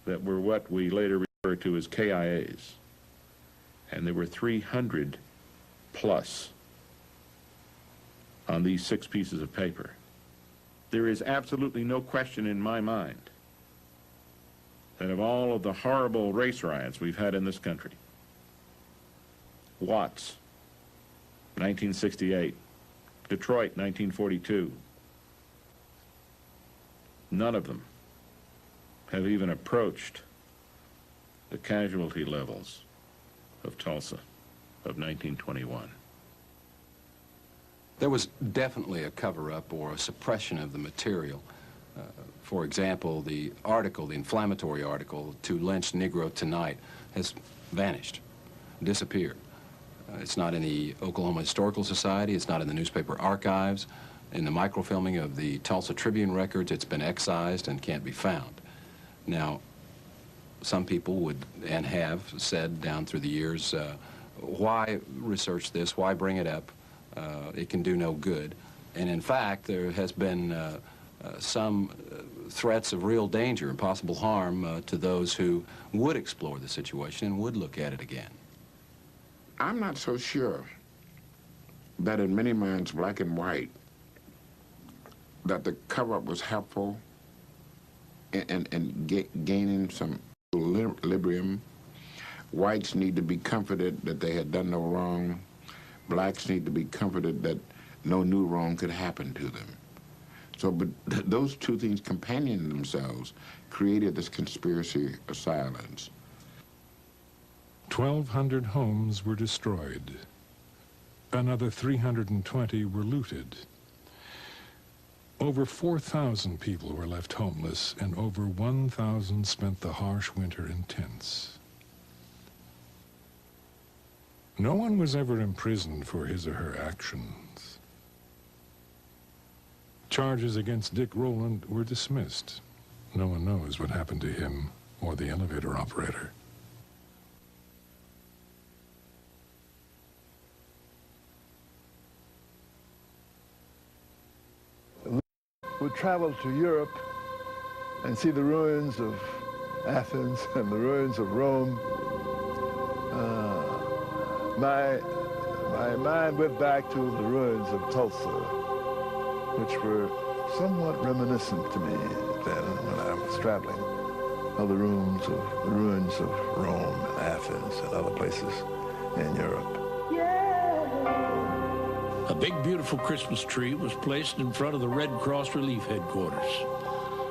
that were what we later referred to as KIAs. And there were 300 plus on these 6 pieces of paper. There is absolutely no question in my mind that of all of the horrible race riots we've had in this country, Watts, 1968, Detroit, 1942, none of them have even approached the casualty levels of Tulsa of 1921. There was definitely a cover-up or a suppression of the material. For example, the article, the inflammatory article, "To Lynch Negro Tonight," has vanished, disappeared. It's not in the Oklahoma Historical Society, it's not in the newspaper archives. In the microfilming of the Tulsa Tribune records, it's been excised and can't be found. Now, some people would, and have, said down through the years, why research this, why bring it up? It can do no good. And in fact, there has been some threats of real danger and possible harm to those who would explore the situation and would look at it again. I'm not so sure that in many minds, black and white, that the cover-up was helpful in gaining some equilibrium. Whites need to be comforted that they had done no wrong. Blacks need to be comforted that no new wrong could happen to them. So, but those two things companioned themselves created this conspiracy of silence. 1,200 homes were destroyed. Another 320 were looted. Over 4,000 people were left homeless, and over 1,000 spent the harsh winter in tents. No one was ever imprisoned for his or her actions. Charges against Dick Rowland were dismissed. No one knows what happened to him or the elevator operator. Would travel to Europe and see the ruins of Athens and the ruins of Rome. My mind went back to the ruins of Tulsa, which were somewhat reminiscent to me then when I was traveling, of the ruins of Rome and Athens and other places in Europe. A big, beautiful Christmas tree was placed in front of the Red Cross Relief Headquarters.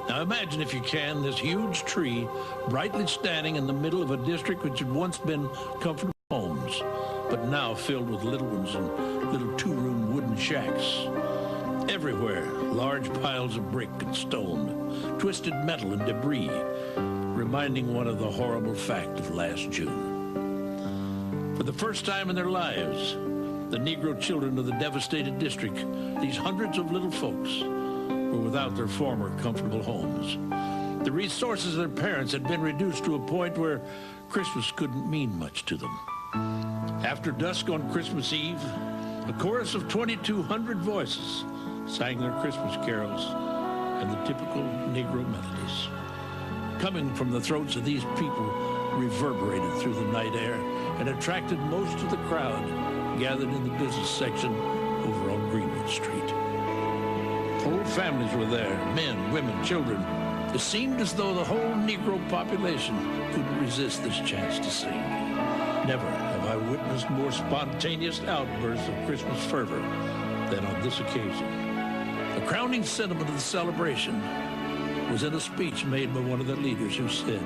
Now imagine, if you can, this huge tree brightly standing in the middle of a district which had once been comfortable homes, but now filled with little ones and little two-room wooden shacks. Everywhere, large piles of brick and stone, twisted metal and debris, reminding one of the horrible fact of last June. For the first time in their lives, the Negro children of the devastated district, these hundreds of little folks, were without their former comfortable homes. The resources of their parents had been reduced to a point where Christmas couldn't mean much to them. After dusk on Christmas Eve, a chorus of 2,200 voices sang their Christmas carols and the typical Negro melodies. Coming from the throats of these people reverberated through the night air and attracted most of the crowd gathered in the business section over on Greenwood Street. Whole families were there, men, women, children. It seemed as though the whole Negro population couldn't resist this chance to sing. Never have I witnessed more spontaneous outbursts of Christmas fervor than on this occasion. The crowning sentiment of the celebration was in a speech made by one of the leaders who said,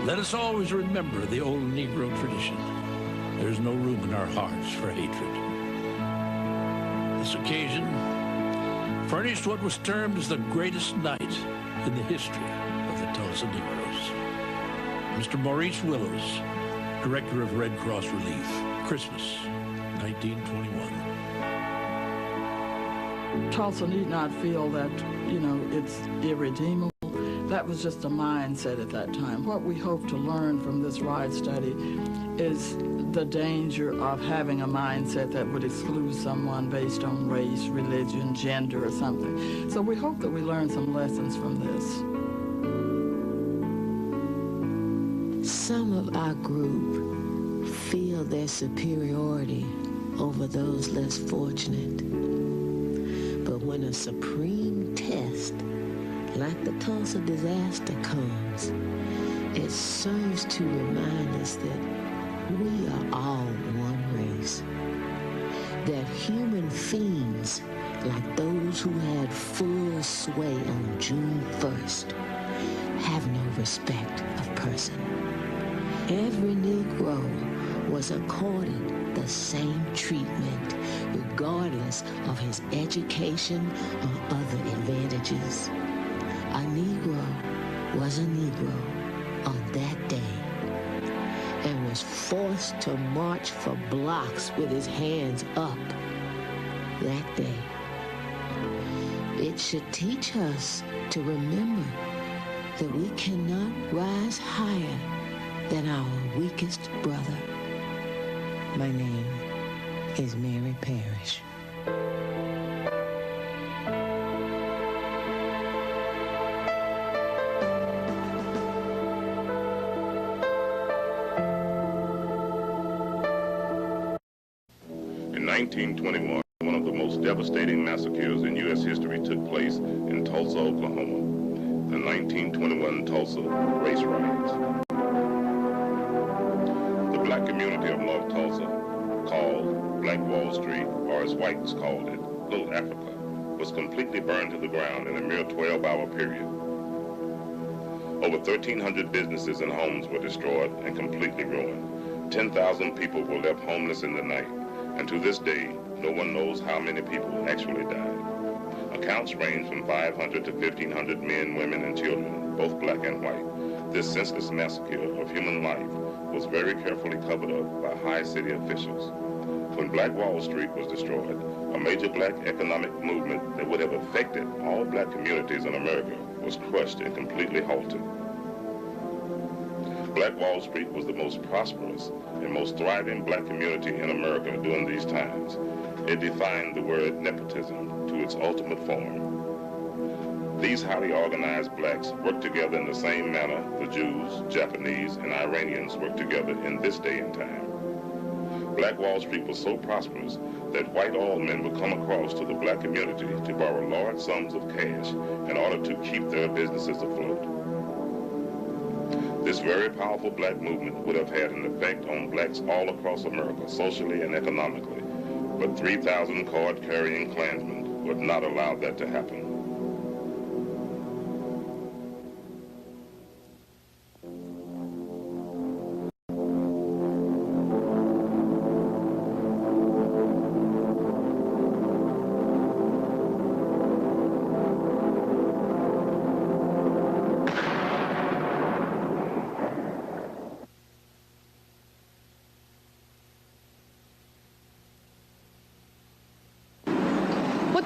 "Let us always remember the old Negro tradition. There's no room in our hearts for hatred." This occasion furnished what was termed as the greatest night in the history of the Tulsa Negroes. Mr. Maurice Willows, Director of Red Cross Relief, Christmas, 1921. Tulsa need not feel that, it's irredeemable. That was just a mindset at that time. What we hope to learn from this ride study is the danger of having a mindset that would exclude someone based on race, religion, gender, or something. So we hope that we learn some lessons from this. Some of our group feel their superiority over those less fortunate. But when a supreme test like the Tulsa disaster comes, it serves to remind us that we are all one race. That human fiends like those who had full sway on June 1st have no respect of person. Every Negro was accorded the same treatment regardless of his education or other advantages. A Negro was a Negro on that day and was forced to march for blocks with his hands up that day. It should teach us to remember that we cannot rise higher than our weakest brother. My name is Mary Parrish. In 1921, one of the most devastating massacres in U.S. history took place in Tulsa, Oklahoma, the 1921 Tulsa race riots. The black community of North Tulsa, called Black Wall Street, or as whites called it, Little Africa, was completely burned to the ground in a mere 12-hour period. Over 1,300 businesses and homes were destroyed and completely ruined. 10,000 people were left homeless in the night, and to this day, no one knows how many people actually died. Accounts range from 500 to 1,500 men, women, and children, both black and white. This senseless massacre of human life was very carefully covered up by high city officials. When Black Wall Street was destroyed, a major black economic movement that would have affected all black communities in America was crushed and completely halted. Black Wall Street was the most prosperous and most thriving black community in America during these times. It defined the word nepotism to its ultimate form. These highly organized blacks worked together in the same manner the Jews, Japanese, and Iranians work together in this day and time. Black Wall Street was so prosperous that white oil men would come across to the black community to borrow large sums of cash in order to keep their businesses afloat. This very powerful black movement would have had an effect on blacks all across America, socially and economically, but 3,000 card-carrying Klansmen would not allow that to happen.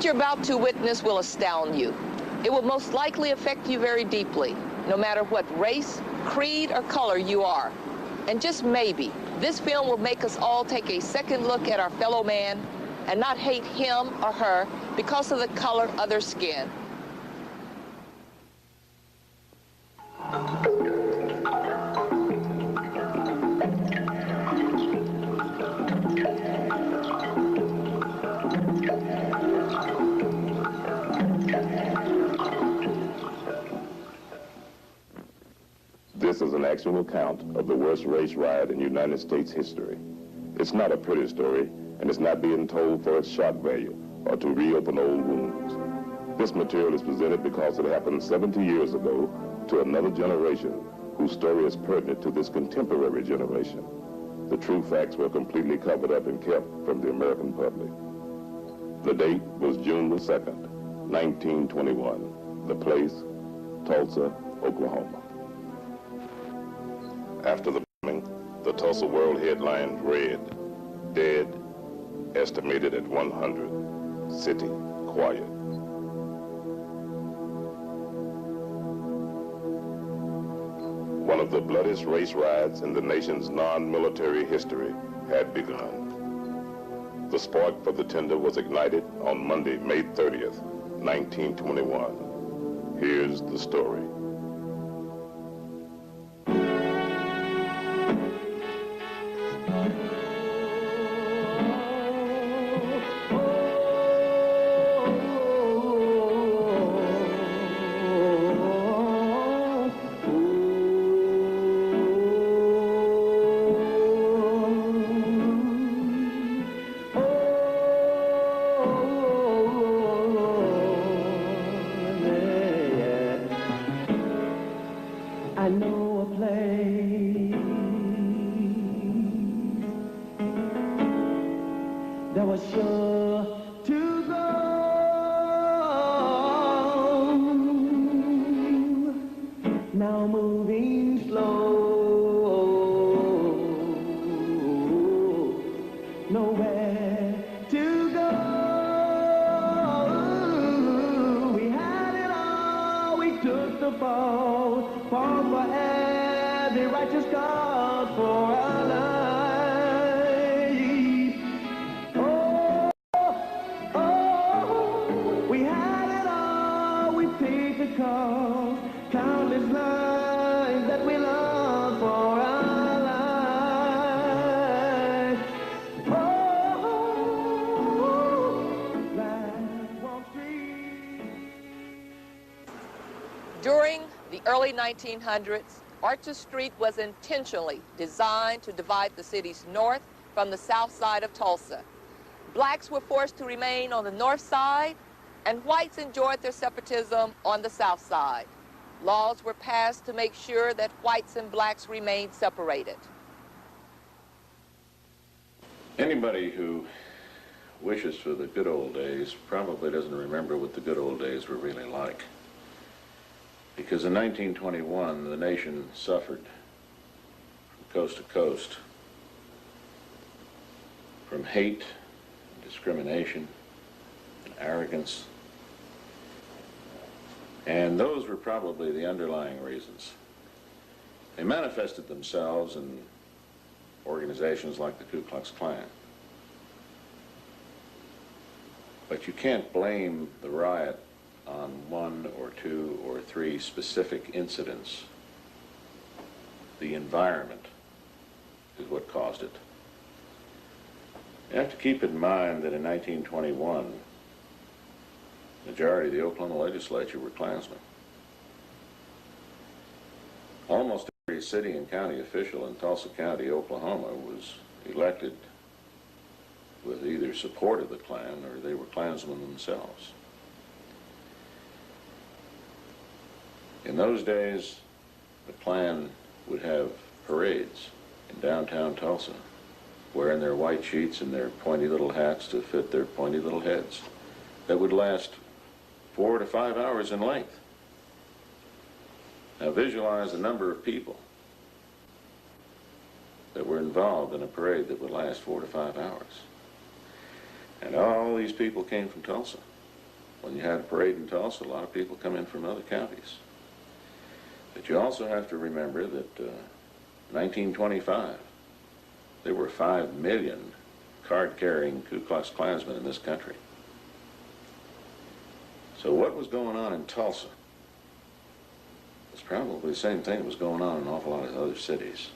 What you're about to witness will astound you. It will most likely affect you very deeply, no matter what race, creed, or color you are. And just maybe, this film will make us all take a second look at our fellow man and not hate him or her because of the color of their skin. This is an actual account of the worst race riot in United States history. It's not a pretty story, and it's not being told for its shock value or to reopen old wounds. This material is presented because it happened 70 years ago to another generation whose story is pertinent to this contemporary generation. The true facts were completely covered up and kept from the American public. The date was June the 2nd, 1921. The place, Tulsa, Oklahoma. After the bombing, the Tulsa World headline read, "Dead, estimated at 100, city quiet." One of the bloodiest race riots in the nation's non-military history had begun. The spark for the tender was ignited on Monday, May 30th, 1921. Here's the story. I know a place that was sure to go. Now moving slow, nowhere to go. We had it all, we took the fall, fought for every righteous cause for our life. Oh, oh, we had it all, we paid the cost, countless lives that we lost for our life. Oh, life Wall Street. During the early 1900s, Archer Street was intentionally designed to divide the city's north from the south side of Tulsa. Blacks were forced to remain on the north side, and whites enjoyed their separatism on the south side. Laws were passed to make sure that whites and blacks remained separated. Anybody who wishes for the good old days probably doesn't remember what the good old days were really like. Because in 1921, the nation suffered from coast to coast from hate, discrimination, and arrogance. And those were probably the underlying reasons. They manifested themselves in organizations like the Ku Klux Klan. But you can't blame the riot on one or two or three specific incidents. The environment is what caused it. You have to keep in mind that in 1921, the majority of the Oklahoma legislature were Klansmen. Almost every city and county official in Tulsa County, Oklahoma, was elected with either support of the Klan or they were Klansmen themselves. In those days, the Klan would have parades in downtown Tulsa, wearing their white sheets and their pointy little hats to fit their pointy little heads, that would last 4 to 5 hours in length. Now visualize the number of people that were involved in a parade that would last 4 to 5 hours. And all these people came from Tulsa. When you had a parade in Tulsa, a lot of people come in from other counties. But you also have to remember that 1925, there were 5 million card-carrying Ku Klux Klansmen in this country. So what was going on in Tulsa was probably the same thing that was going on in an awful lot of other cities.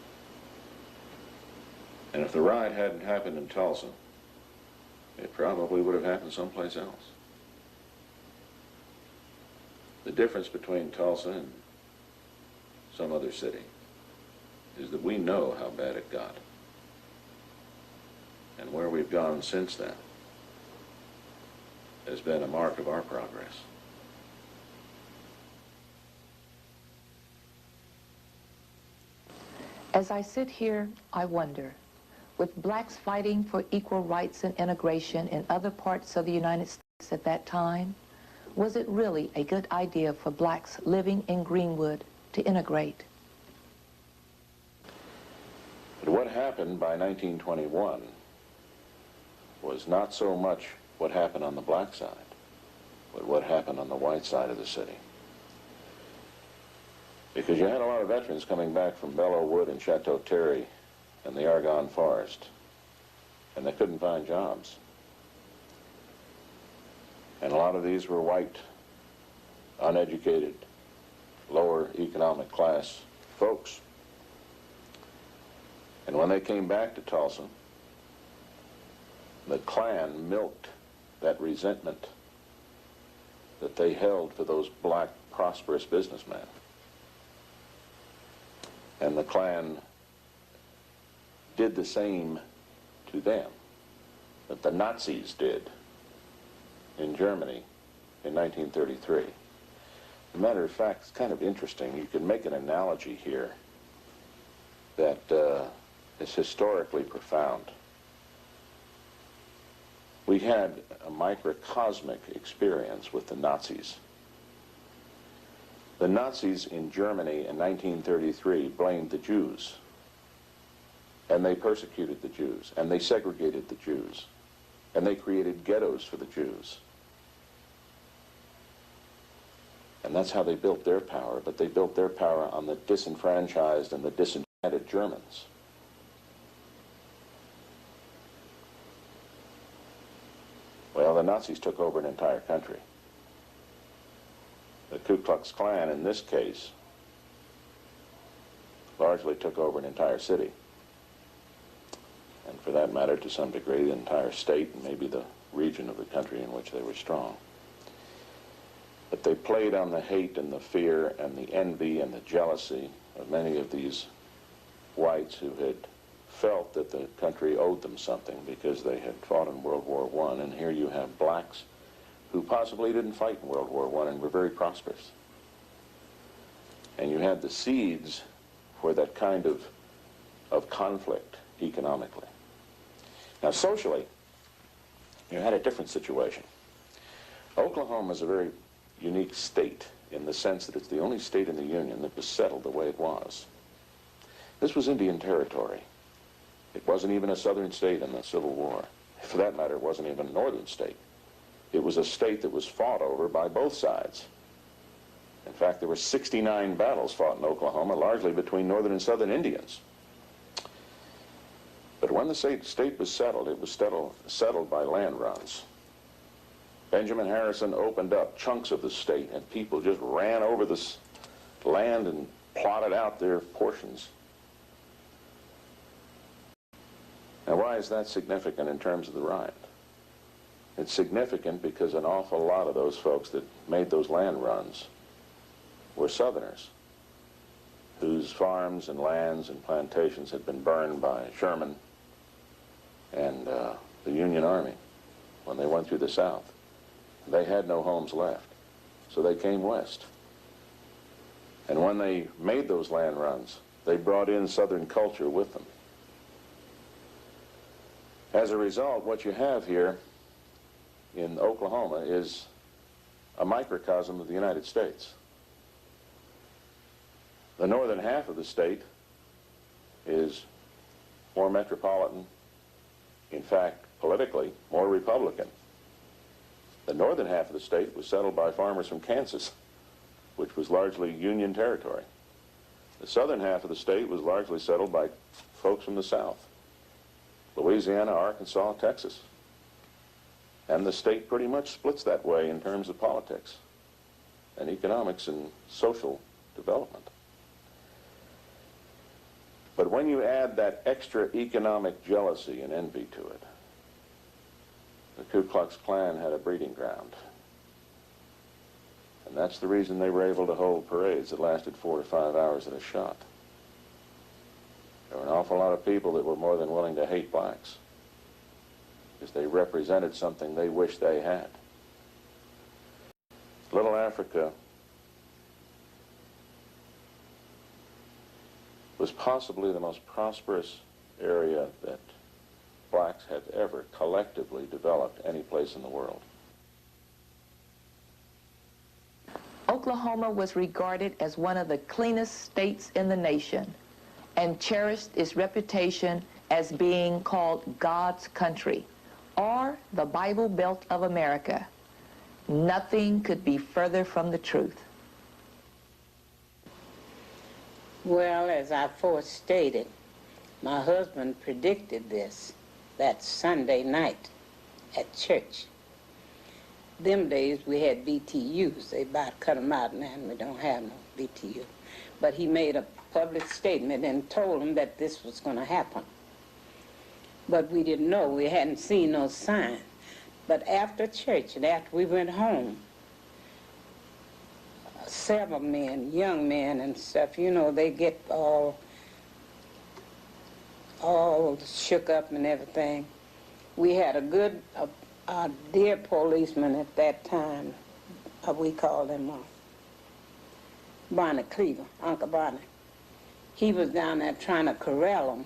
And if the riot hadn't happened in Tulsa, it probably would have happened someplace else. The difference between Tulsa and some other city is that we know how bad it got and where we've gone since then has been a mark of our progress. As I sit here, I wonder, with blacks fighting for equal rights and integration in other parts of the United States at that time, was it really a good idea for blacks living in Greenwood to integrate? But what happened by 1921 was not so much what happened on the black side, but what happened on the white side of the city. Because you had a lot of veterans coming back from Belleau Wood and Chateau Thierry and the Argonne Forest, and they couldn't find jobs. And a lot of these were white, uneducated, lower economic class folks. And when they came back to Tulsa, the Klan milked that resentment that they held for those black, prosperous businessmen. And the Klan did the same to them that the Nazis did in Germany in 1933. As a matter of fact, it's kind of interesting. You can make an analogy here that is historically profound. We had a microcosmic experience with the Nazis. The Nazis in Germany in 1933 blamed the Jews, and they persecuted the Jews, and they segregated the Jews, and they created ghettos for the Jews. And that's how they built their power, but they built their power on the disenfranchised and the disenchanted Germans. Well, the Nazis took over an entire country. The Ku Klux Klan, in this case, largely took over an entire city. And for that matter, to some degree, the entire state and maybe the region of the country in which they were strong. But they played on the hate and the fear and the envy and the jealousy of many of these whites who had felt that the country owed them something because they had fought in World War I. And here you have blacks who possibly didn't fight in World War I and were very prosperous. And you had the seeds for that kind of conflict economically. Now, socially, you had a different situation. Oklahoma is a very unique state in the sense that it's the only state in the Union that was settled the way it was. This was Indian territory. It wasn't even a southern state in the Civil War. For that matter, it wasn't even a northern state. It was a state that was fought over by both sides. In fact, there were 69 battles fought in Oklahoma, largely between northern and southern Indians. But when the state was settled, it was settled by land runs. Benjamin Harrison opened up chunks of the state, and people just ran over this land and plotted out their portions. Now, why is that significant in terms of the riot? It's significant because an awful lot of those folks that made those land runs were Southerners whose farms and lands and plantations had been burned by Sherman and the Union Army when they went through the South. They had no homes left, so they came west. And when they made those land runs, they brought in Southern culture with them. As a result, what you have here in Oklahoma is a microcosm of the United States. The northern half of the state is more metropolitan, in fact, politically, more Republican The northern half of the state was settled by farmers from Kansas, which was largely Union territory. The southern half of the state was largely settled by folks from the south, Louisiana, Arkansas, Texas. And the state pretty much splits that way in terms of politics and economics and social development. But when you add that extra economic jealousy and envy to it, the Ku Klux Klan had a breeding ground. And that's the reason they were able to hold parades that lasted 4 to 5 hours at a shot. There were an awful lot of people that were more than willing to hate blacks because they represented something they wished they had. Little Africa was possibly the most prosperous area that blacks had ever collectively developed any place in the world. Oklahoma was regarded as one of the cleanest states in the nation and cherished its reputation as being called God's country, or the Bible Belt of America. Nothing could be further from the truth. Well, as I first stated, my husband predicted this that Sunday night at church. Them days we had BTUs. They about cut them out now, and we don't have no BTU. But he made a public statement and told them that this was going to happen. But we didn't know. We hadn't seen no sign. But after church and after we went home, several men, young men and stuff, you know, they get all shook up and everything. We had a good, dear policeman at that time, we called him Barney Cleaver, Uncle Barney. He was down there trying to corral them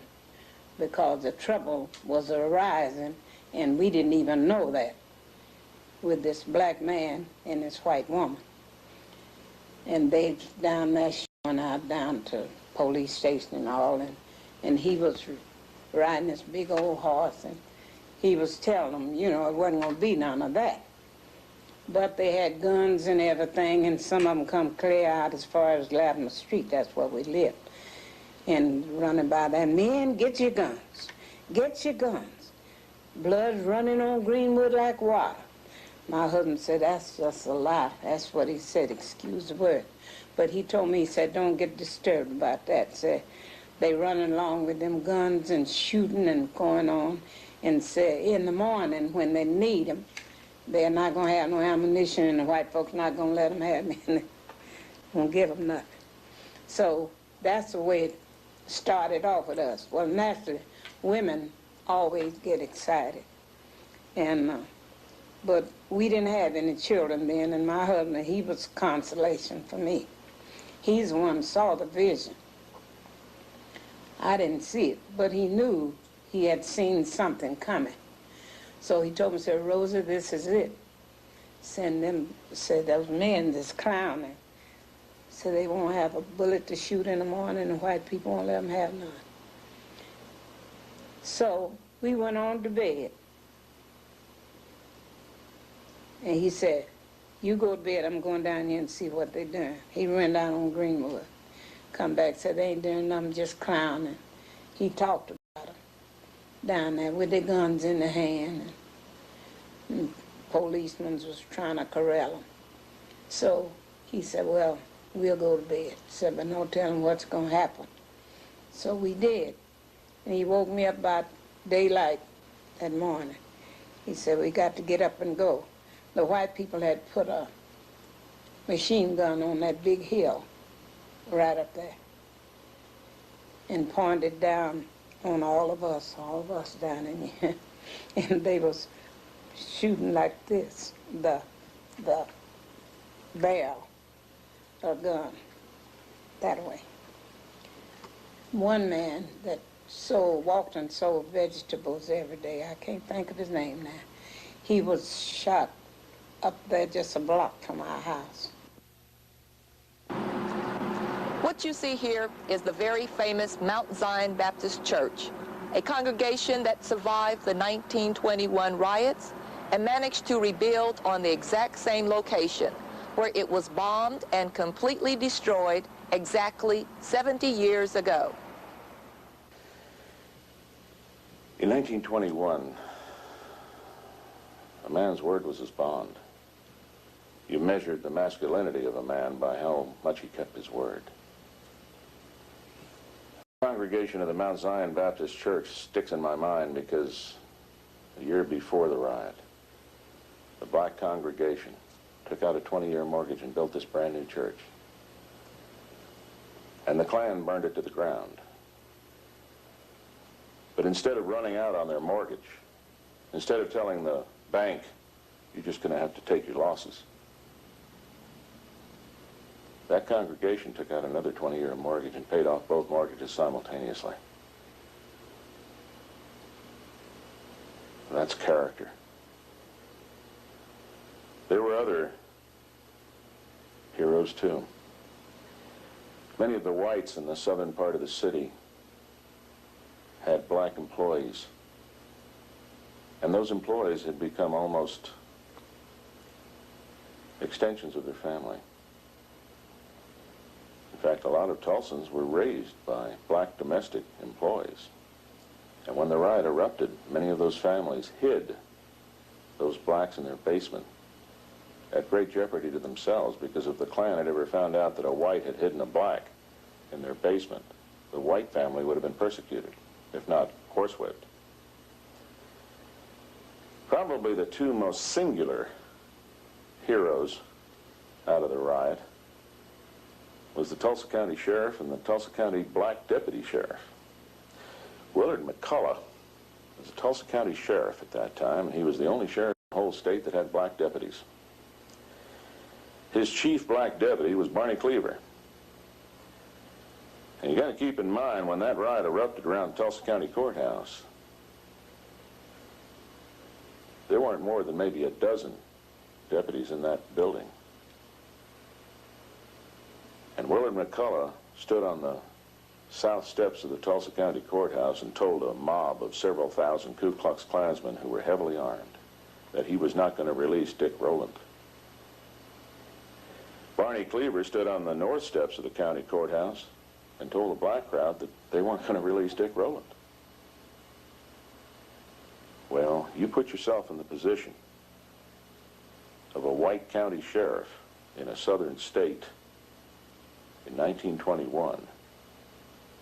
because the trouble was arising, and we didn't even know that, with this black man and this white woman. And they down there showing out down to police station and all, and he was riding this big old horse, and he was telling them, you know, it wasn't going to be none of that. But they had guns and everything, and some of them come clear out as far as Latimer Street. That's where we lived. And running by there, men, get your guns. Get your guns. Blood's running on Greenwood like water. My husband said, that's just a lie. That's what he said, excuse the word. But he told me, he said, don't get disturbed about that. Said, they running along with them guns and shooting and going on. And said, in the morning when they need them, they're not going to have no ammunition, and the white folks not going to let them have it. They won't give them nothing. So that's the way it started off with us. Well, naturally, women always get excited. And but we didn't have any children then, and my husband, he was consolation for me. He's the one who saw the vision. I didn't see it, but he knew he had seen something coming. So he told me, said, Rosa, this is it. Send them, said, those men that's clowning. So they won't have a bullet to shoot in the morning, and white people won't let them have none. So we went on to bed. And he said, you go to bed, I'm going down here and see what they're doing. He ran down on Greenwood. Come back, said, they ain't doing nothing, just clowning. He talked about them down there with their guns in their hand. And policemen was trying to corral them. So he said, well, we'll go to bed. He said, but no telling what's going to happen. So we did. And he woke me up about daylight that morning. He said, we got to get up and go. The white people had put a machine gun on that big hill right up there and pointed down on all of us down in here. And they was shooting like this, the barrel of gun that way. One man that walked and sold vegetables every day, I can't think of his name now, he was shot up there just a block from our house. What you see here is the very famous Mount Zion Baptist Church, a congregation that survived the 1921 riots and managed to rebuild on the exact same location where it was bombed and completely destroyed exactly 70 years ago. In 1921, a man's word was his bond. You measured the masculinity of a man by how much he kept his word. The congregation of the Mount Zion Baptist Church sticks in my mind because a year before the riot, the black congregation took out a 20-year mortgage and built this brand new church. And the Klan burned it to the ground. But instead of running out on their mortgage, instead of telling the bank, you're just going to have to take your losses, that congregation took out another 20-year mortgage and paid off both mortgages simultaneously. That's character. There were other heroes, too. Many of the whites in the southern part of the city had black employees. And those employees had become almost extensions of their family. In fact, a lot of Tulsans were raised by black domestic employees. And when the riot erupted, many of those families hid those blacks in their basement at great jeopardy to themselves, because if the Klan had ever found out that a white had hidden a black in their basement, the white family would have been persecuted, if not horsewhipped. Probably the two most singular heroes out of the riot was the Tulsa County Sheriff and the Tulsa County Black Deputy Sheriff. Willard McCullough was the Tulsa County Sheriff at that time, and he was the only sheriff in the whole state that had black deputies. His chief black deputy was Barney Cleaver. And you got to keep in mind, when that riot erupted around Tulsa County Courthouse, there weren't more than maybe a dozen deputies in that building. And Willard McCullough stood on the south steps of the Tulsa County Courthouse and told a mob of several thousand Ku Klux Klansmen who were heavily armed that he was not going to release Dick Rowland. Barney Cleaver stood on the north steps of the county courthouse and told the black crowd that they weren't going to release Dick Rowland. Well, you put yourself in the position of a white county sheriff in a southern state in 1921,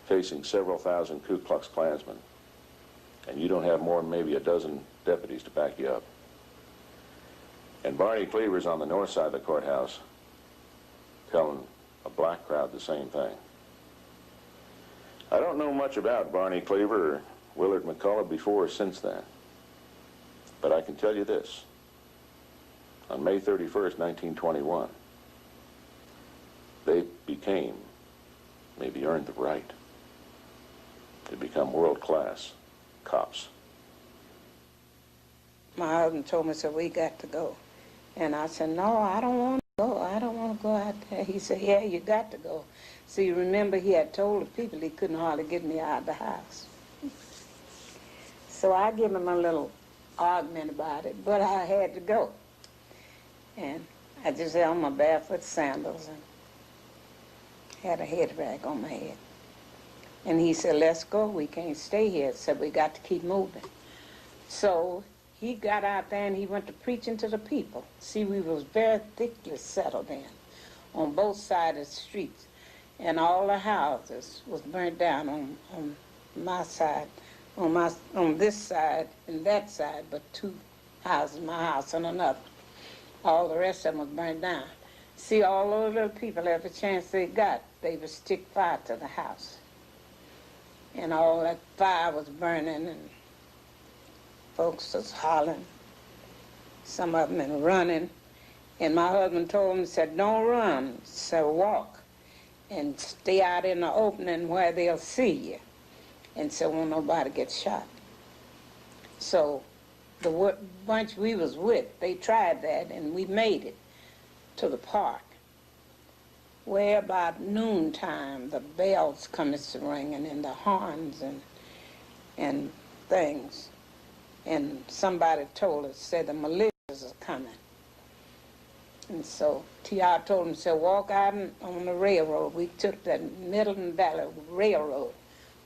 facing several thousand Ku Klux Klansmen, and you don't have more than maybe a dozen deputies to back you up. And Barney Cleaver's on the north side of the courthouse telling a black crowd the same thing. I don't know much about Barney Cleaver or Willard McCullough before or since then, but I can tell you this. On May 31st, 1921, they became, maybe earned the right, to become world-class cops. My husband told me, said, we got to go. And I said, no, I don't want to go. I don't want to go out there. He said, yeah, you got to go. See, remember, he had told the people he couldn't hardly get me out of the house. So I gave him a little argument about it, but I had to go. And I just had on my barefoot sandals and had a head rag on my head. And he said, let's go. We can't stay here. Said, we got to keep moving. So he got out there and he went to preaching to the people. See, we was very thickly settled in on both sides of the streets. And all the houses was burnt down on my side, on this side and that side, but two houses, my house and another. All the rest of them was burnt down. See, all those little people, every chance they got, they would stick fire to the house. And all that fire was burning and folks was hollering, some of them and running. And my husband told them, he said, don't run, said walk and stay out in the opening where they'll see you. And so won't nobody get shot. So the bunch we was with, they tried that and we made it to the park, where about noontime the bells come ringing and the horns and things. and somebody told us, said the militias are coming. And so T.R. told him, said, walk out on the railroad. We took that Middleton Valley Railroad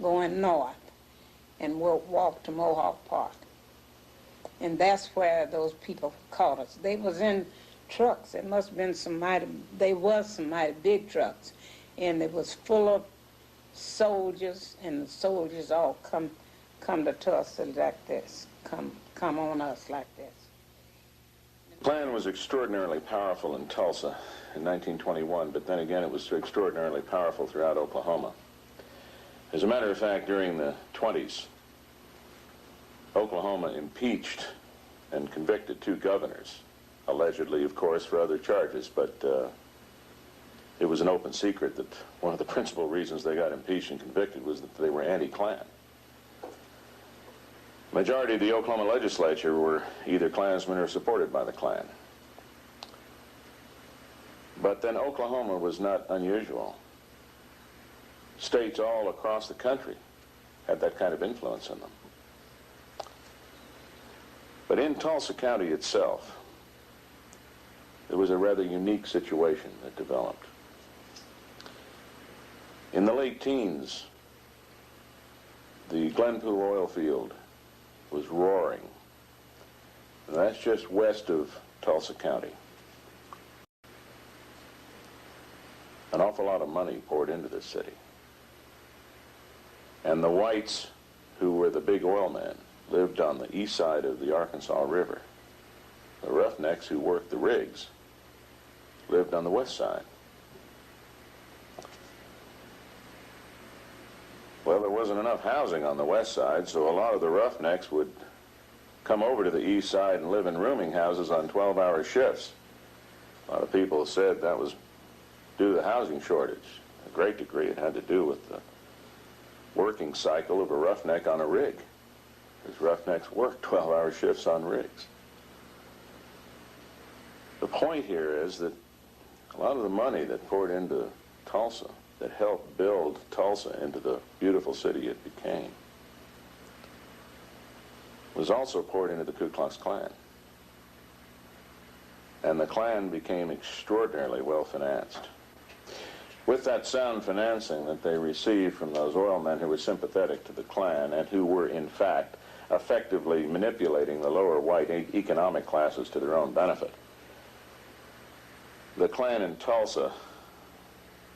going north and we'll walk to Mohawk Park. And that's where those people caught us. They was in trucks. It must have been some mighty big trucks. And it was full of soldiers, and the soldiers all come to Tulsa like this, come on us like this. The Klan was extraordinarily powerful in Tulsa in 1921, but then again it was extraordinarily powerful throughout Oklahoma. As a matter of fact, during the 20s, Oklahoma impeached and convicted 2 governors, allegedly, of course, for other charges, but it was an open secret that one of the principal reasons they got impeached and convicted was that they were anti-Klan. The majority of the Oklahoma legislature were either Klansmen or supported by the Klan. But then Oklahoma was not unusual. States all across the country had that kind of influence in them. But in Tulsa County itself, there was a rather unique situation that developed. In the late teens, the Glenpool oil field was roaring. And that's just west of Tulsa County. An awful lot of money poured into this city. And the whites, who were the big oil men, lived on the east side of the Arkansas River. The roughnecks who worked the rigs lived on the west side. Well, there wasn't enough housing on the west side, so a lot of the roughnecks would come over to the east side and live in rooming houses on 12-hour shifts. A lot of people said that was due to the housing shortage. A great degree it had to do with the working cycle of a roughneck on a rig. Because roughnecks worked 12-hour shifts on rigs. The point here is that a lot of the money that poured into Tulsa, that helped build Tulsa into the beautiful city it became, was also poured into the Ku Klux Klan. And the Klan became extraordinarily well financed. With that sound financing that they received from those oil men who were sympathetic to the Klan and who were, in fact, effectively manipulating the lower white economic classes to their own benefit, the Klan in Tulsa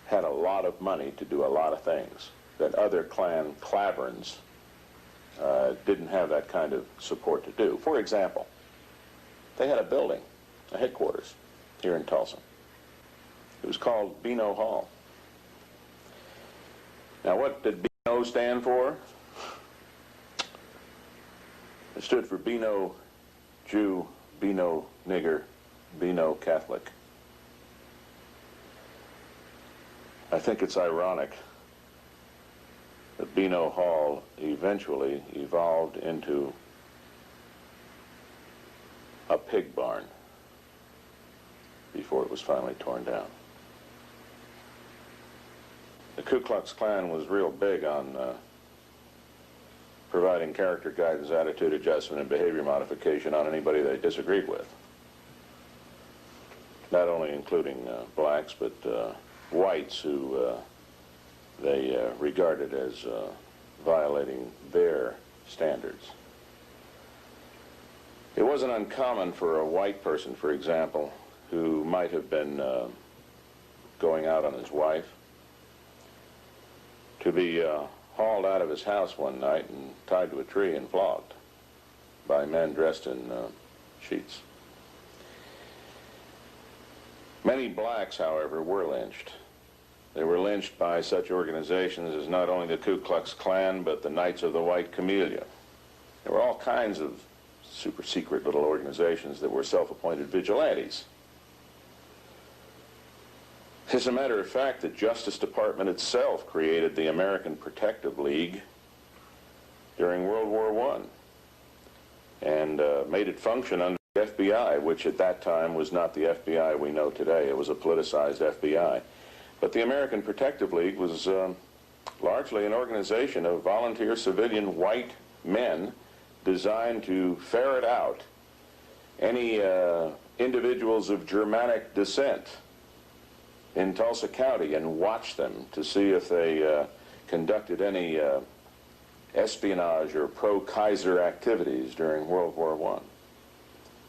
had a lot of money to do a lot of things that other Klan claverns didn't have that kind of support to do. For example, they had a building, a headquarters, here in Tulsa. It was called Beano Hall. Now, what did Beano stand for? It stood for Beano Jew, Beano nigger, Beano Catholic. I think it's ironic that Beano Hall eventually evolved into a pig barn before it was finally torn down. The Ku Klux Klan was real big on providing character guidance, attitude adjustment, and behavior modification on anybody they disagreed with. Not only including blacks, but whites who they regarded as violating their standards. It wasn't uncommon for a white person, for example, who might have been going out on his wife, to be hauled out of his house one night and tied to a tree and flogged by men dressed in sheets. Many blacks, however, were lynched. They were lynched by such organizations as not only the Ku Klux Klan, but the Knights of the White Camellia. There were all kinds of super secret little organizations that were self-appointed vigilantes. As a matter of fact, the Justice Department itself created the American Protective League during World War I and made it function under the FBI, which at that time was not the FBI we know today. It was a politicized FBI. But the American Protective League was largely an organization of volunteer civilian white men designed to ferret out any individuals of Germanic descent in Tulsa County and watch them to see if they conducted any espionage or pro-Kaiser activities during World War I.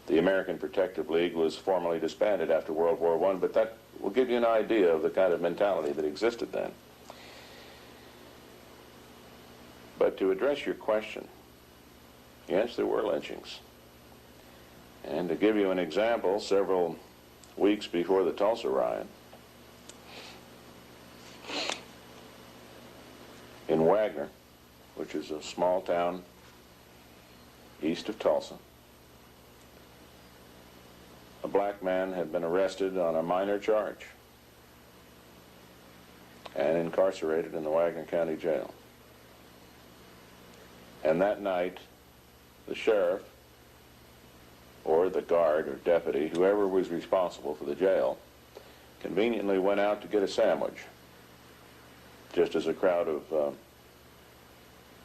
The American Protective League was formally disbanded after World War I, but that will give you an idea of the kind of mentality that existed then. But to address your question, yes, there were lynchings. And to give you an example, several weeks before the Tulsa riot, in Wagner, which is a small town east of Tulsa, a black man had been arrested on a minor charge and incarcerated in the Wagner County Jail. And that night, the sheriff, or the guard or deputy, whoever was responsible for the jail, conveniently went out to get a sandwich, just as a crowd of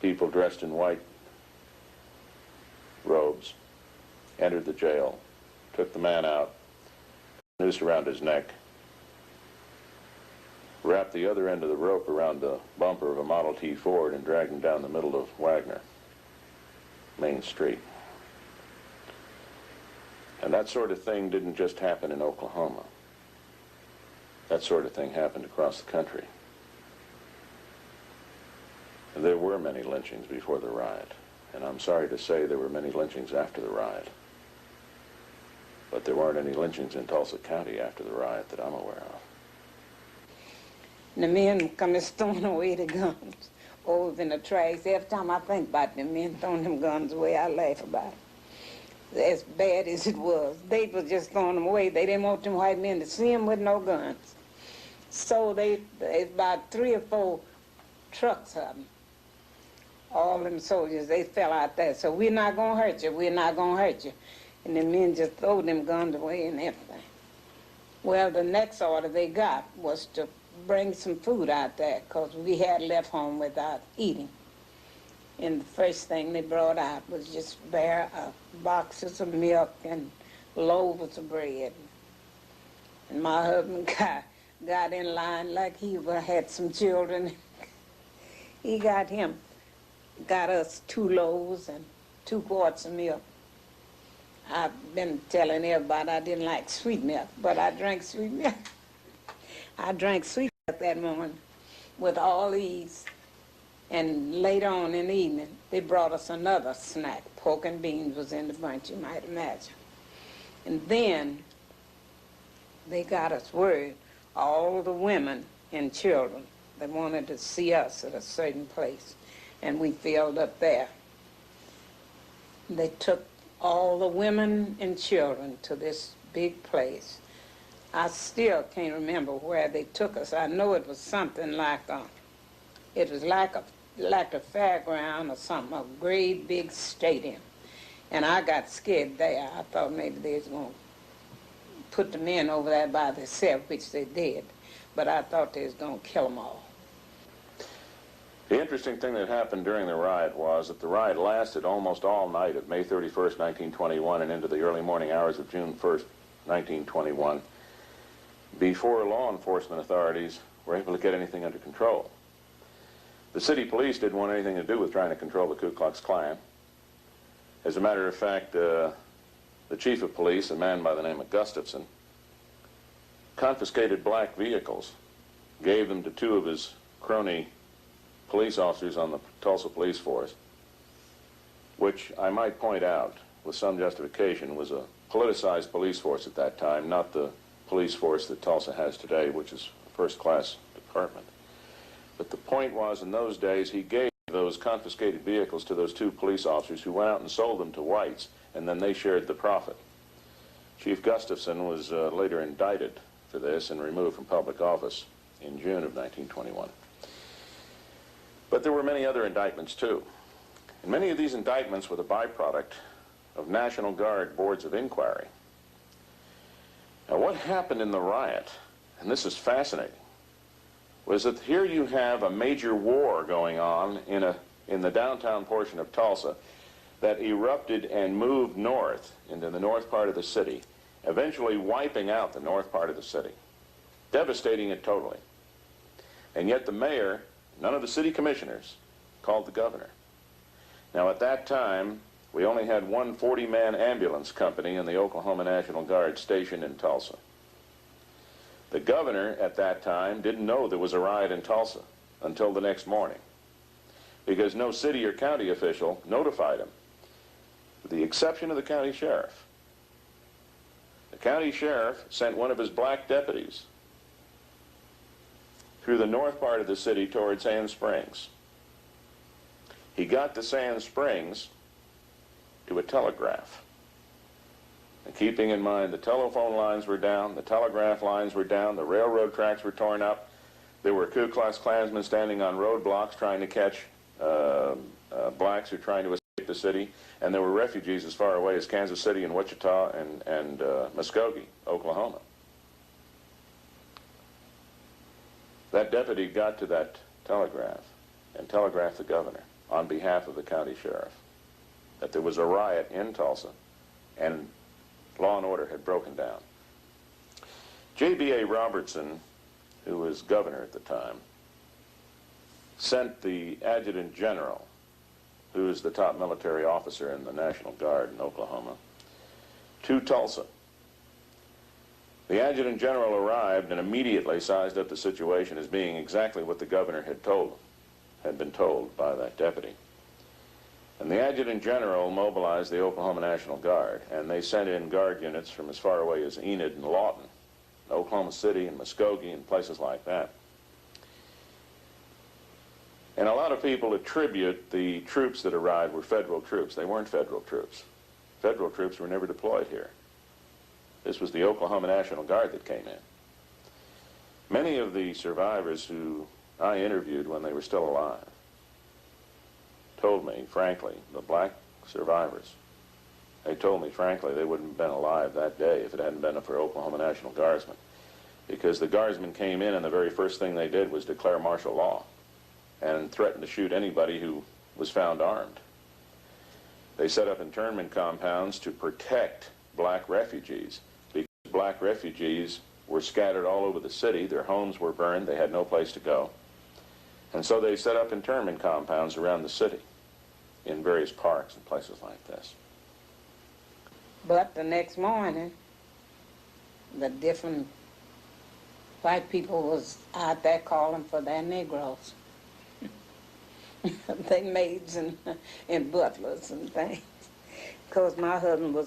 people dressed in white robes entered the jail, took the man out, noose around his neck, wrapped the other end of the rope around the bumper of a Model T Ford and dragged him down the middle of Wagner Main Street. And that sort of thing didn't just happen in Oklahoma. That sort of thing happened across the country. And there were many lynchings before the riot, and I'm sorry to say there were many lynchings after the riot. But there weren't any lynchings in Tulsa County after the riot that I'm aware of. The men come and throwing away the guns over in the trash. Every time I think about the men throwing them guns away, I laugh about it. As bad as it was, they was just throwing them away. They didn't want them white men to see them with no guns. So it's about 3 or 4 trucks of them. All them soldiers, they fell out there. So we're not going to hurt you, we're not going to hurt you. And the men just throw them guns away and everything. Well, the next order they got was to bring some food out there because we had left home without eating. And the first thing they brought out was just bare boxes of milk and loaves of bread. And my husband got in line like he had some children. He got us 2 loaves and 2 quarts of milk. I've been telling everybody I didn't like sweet milk, but I drank sweet milk. I drank sweet milk that morning with all these. And later on in the evening, they brought us another snack. Pork and beans was in the bunch, you might imagine. And then they got us word, all the women and children that wanted to see us at a certain place. And we filled up there. They took all the women and children to this big place. I still can't remember where they took us. I know it was something like it was like a fairground or something, a great big stadium. And I got scared there. I thought maybe they was going to put the men over there by themselves, which they did. But I thought they was going to kill them all. The interesting thing that happened during the riot was that the riot lasted almost all night of May 31st, 1921, and into the early morning hours of June 1st, 1921, before law enforcement authorities were able to get anything under control. The city police didn't want anything to do with trying to control the Ku Klux Klan. As a matter of fact, the chief of police, a man by the name of Gustafson, confiscated black vehicles, gave them to 2 of his crony police officers on the Tulsa police force, which I might point out with some justification was a politicized police force at that time, not the police force that Tulsa has today, which is a first-class department. But the point was, in those days, he gave those confiscated vehicles to those 2 police officers who went out and sold them to whites, and then they shared the profit. Chief Gustafson was later indicted for this and removed from public office in June of 1921. But there were many other indictments, too. And many of these indictments were the byproduct of National Guard boards of inquiry. Now, what happened in the riot, and this is fascinating, was that here you have a major war going on in the downtown portion of Tulsa. that erupted and moved north into the north part of the city, eventually wiping out the north part of the city, devastating it totally. And yet the mayor, none of the city commissioners, called the governor. Now at that time, we only had one 40-man ambulance company in the Oklahoma National Guard stationed in Tulsa. The governor at that time didn't know there was a riot in Tulsa until the next morning, because no city or county official notified him, with the exception of the county sheriff. The county sheriff sent one of his black deputies through the north part of the city toward Sand Springs. He got to Sand Springs to a telegraph. And keeping in mind the telephone lines were down, the telegraph lines were down, the railroad tracks were torn up, there were Ku Klux Klansmen standing on roadblocks trying to catch blacks who were trying to escape the city, and there were refugees as far away as Kansas City and Wichita and Muskogee, Oklahoma. That deputy got to that telegraph and telegraphed the governor on behalf of the county sheriff that there was a riot in Tulsa and law and order had broken down. J.B.A. Robertson, who was governor at the time, sent the adjutant general, who is the top military officer in the National Guard in Oklahoma, to Tulsa. The adjutant general arrived and immediately sized up the situation as being exactly what the governor had been told by that deputy. And the adjutant general mobilized the Oklahoma National Guard, and they sent in guard units from as far away as Enid and Lawton, Oklahoma City and Muskogee and places like that. And a lot of people attribute the troops that arrived were federal troops. They weren't federal troops. Federal troops were never deployed here. This was the Oklahoma National Guard that came in. Many of the survivors who I interviewed when they were still alive told me, frankly, the black survivors, they told me, frankly, they wouldn't have been alive that day if it hadn't been for Oklahoma National Guardsmen. Because the Guardsmen came in and the very first thing they did was declare martial law and threatened to shoot anybody who was found armed. They set up internment compounds to protect black refugees, because black refugees were scattered all over the city. Their homes were burned. They had no place to go. And so they set up internment compounds around the city in various parks and places like this. But the next morning, the different white people was out there calling for their Negroes. They maids and butlers and things. Because my husband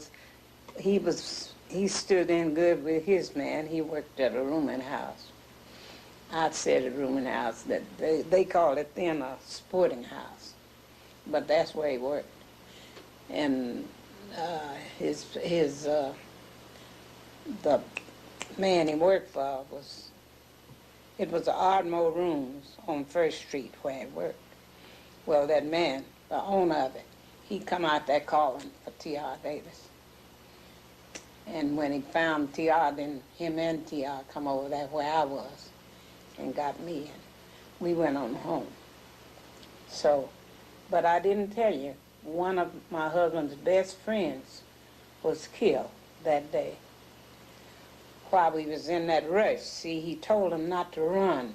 he stood in good with his man. He worked at a rooming house. I'd said a rooming house. That they called it then a sporting house. But that's where he worked. And the man he worked for it was the Ardmore Rooms on First Street where he worked. Well, that man, the owner of it, he come out there calling for T.R. Davis. And when he found T.R., then him and T.R. come over there where I was and got me, and we went on home. So, but I didn't tell you, one of my husband's best friends was killed that day while we was in that rush. See, he told him not to run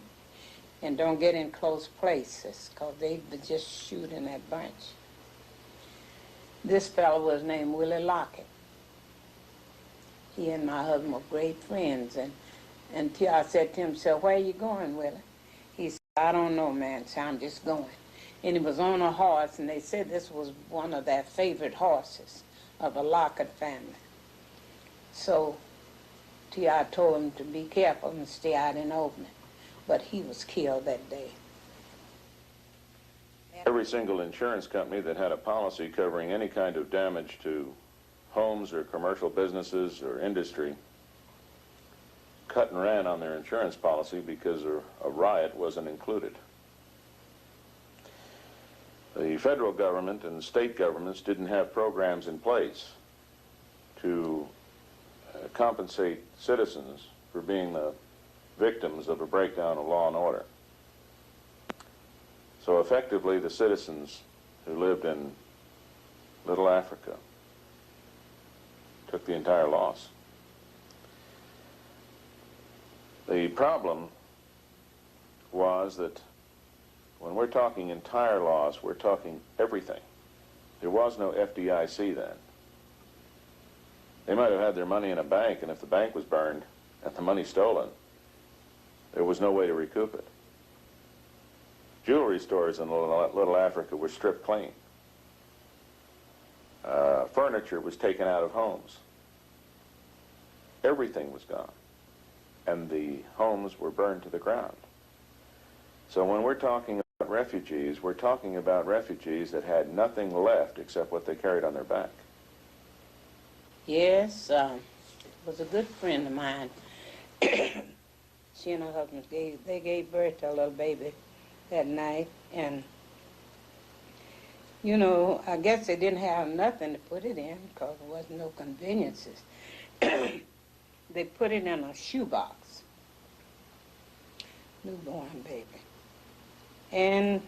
and don't get in close places, because they would just shoot in that bunch. This fellow was named Willie Lockett. He and my husband were great friends, and T.R. said to him, "So where are you going, Willie?" He said, "I don't know, man, so I'm just going." And he was on a horse, and they said this was one of their favorite horses of the Lockett family. So T.R. told him to be careful and stay out in the open. But he was killed that day. Every single insurance company that had a policy covering any kind of damage to homes or commercial businesses or industry cut and ran on their insurance policy because a riot wasn't included. The federal government and state governments didn't have programs in place to compensate citizens for being the victims of a breakdown of law and order. So effectively, the citizens who lived in Little Africa took the entire loss. The problem was that when we're talking entire loss, we're talking everything. There was no FDIC then. They might have had their money in a bank, and if the bank was burned and the money stolen, there was no way to recoup it. Jewelry stores in Little Africa were stripped clean. Furniture was taken out of homes. Everything was gone. And the homes were burned to the ground. So when we're talking about refugees, we're talking about refugees that had nothing left except what they carried on their back. Yes, was a good friend of mine. She and her husband gave birth to a little baby that night, and you know, I guess they didn't have nothing to put it in because there wasn't no conveniences. They put it in a shoebox, newborn baby.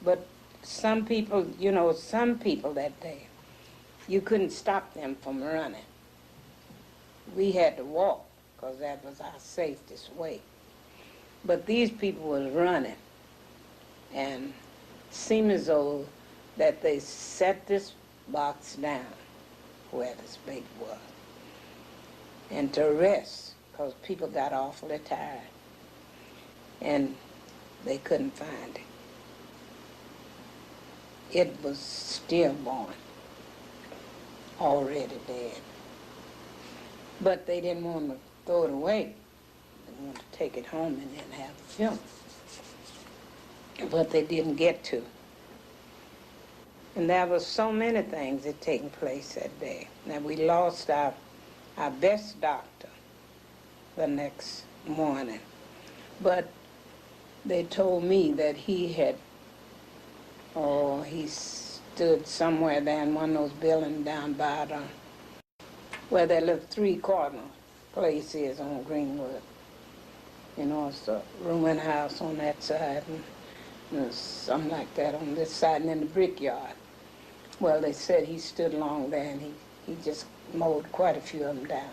But some people, you know, some people that day, you couldn't stop them from running. We had to walk because that was our safest way. But these people was running, and seemed as though that they set this box down where this baby was and to rest because people got awfully tired and they couldn't find it. It was stillborn, already dead. But they didn't want to throw it away. They wanted to take it home and then have the funeral. But they didn't get to. And there was so many things that taken place that day. Now we lost our best doctor the next morning. But they told me that he had, he stood somewhere there in one of those buildings down by where that little 3 corner place is on Greenwood. You know, it's a ruined house on that side, and there's something like that on this side, and in the brickyard. Well, they said he stood along there, and he just mowed quite a few of them down.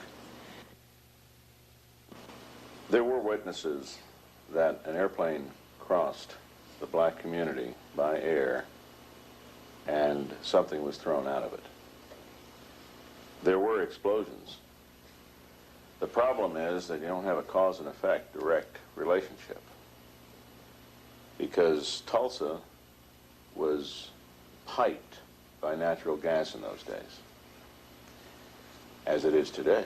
There were witnesses that an airplane crossed the black community by air and something was thrown out of it. There were explosions. The problem is that you don't have a cause and effect direct relationship, because Tulsa was piped by natural gas in those days, as it is today.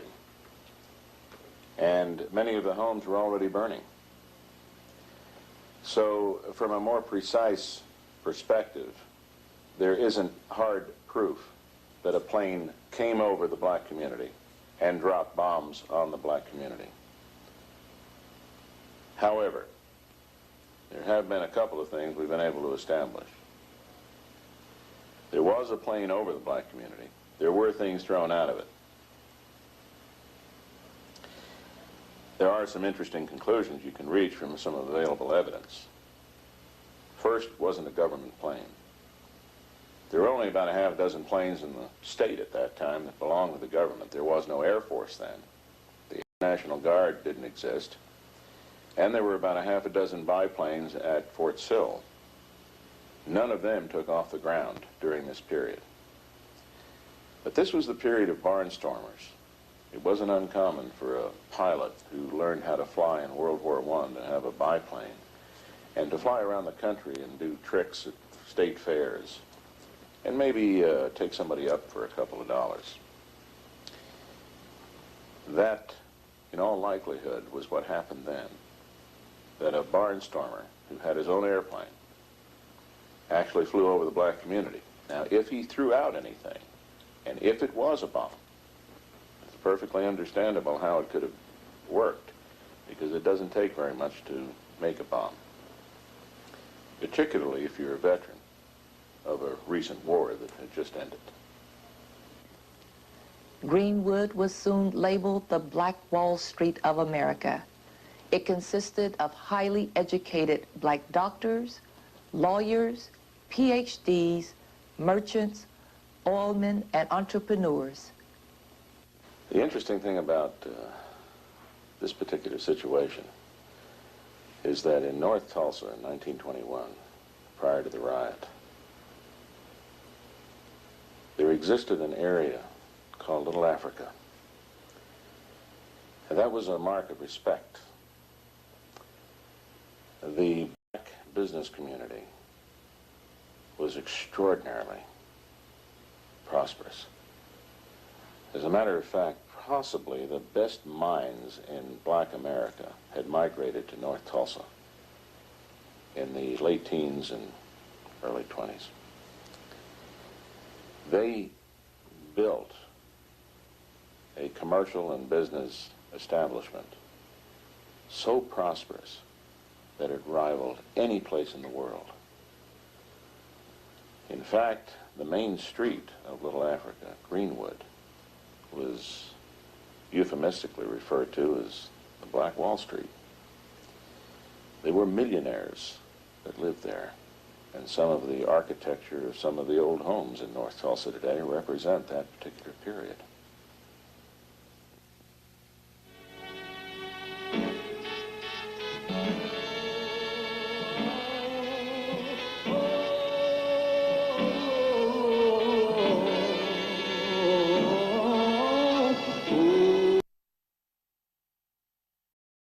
And many of the homes were already burning. So from a more precise perspective, there isn't hard proof that a plane came over the black community and dropped bombs on the black community. However, there have been a couple of things we've been able to establish. There was a plane over the black community. There were things thrown out of it. There are some interesting conclusions you can reach from some of the available evidence. First, it wasn't a government plane. There were only about a half dozen planes in the state at that time that belonged to the government. There was no Air Force then. The National Guard didn't exist. And there were about a half a dozen biplanes at Fort Sill. None of them took off the ground during this period. But this was the period of barnstormers. It wasn't uncommon for a pilot who learned how to fly in World War I to have a biplane and to fly around the country and do tricks at state fairs and maybe take somebody up for a couple of dollars. That, in all likelihood, was what happened then. That a barnstormer who had his own airplane actually flew over the black community. Now, if he threw out anything, and if it was a bomb, it's perfectly understandable how it could have worked, because it doesn't take very much to make a bomb, particularly if you're a veteran of a recent war that had just ended. Greenwood was soon labeled the Black Wall Street of America. It consisted of highly educated black doctors, lawyers, PhDs, merchants, oilmen, and entrepreneurs. The interesting thing about this particular situation is that in North Tulsa in 1921, prior to the riot, there existed an area called Little Africa. And that was a mark of respect. The black business community was extraordinarily prosperous. As a matter of fact, possibly the best minds in black America had migrated to North Tulsa in the late teens and early 20s. They built a commercial and business establishment so prosperous that it rivaled any place in the world. In fact, the main street of Little Africa, Greenwood, was euphemistically referred to as the Black Wall Street. They were millionaires that lived there, and some of the architecture of some of the old homes in North Tulsa today represent that particular period.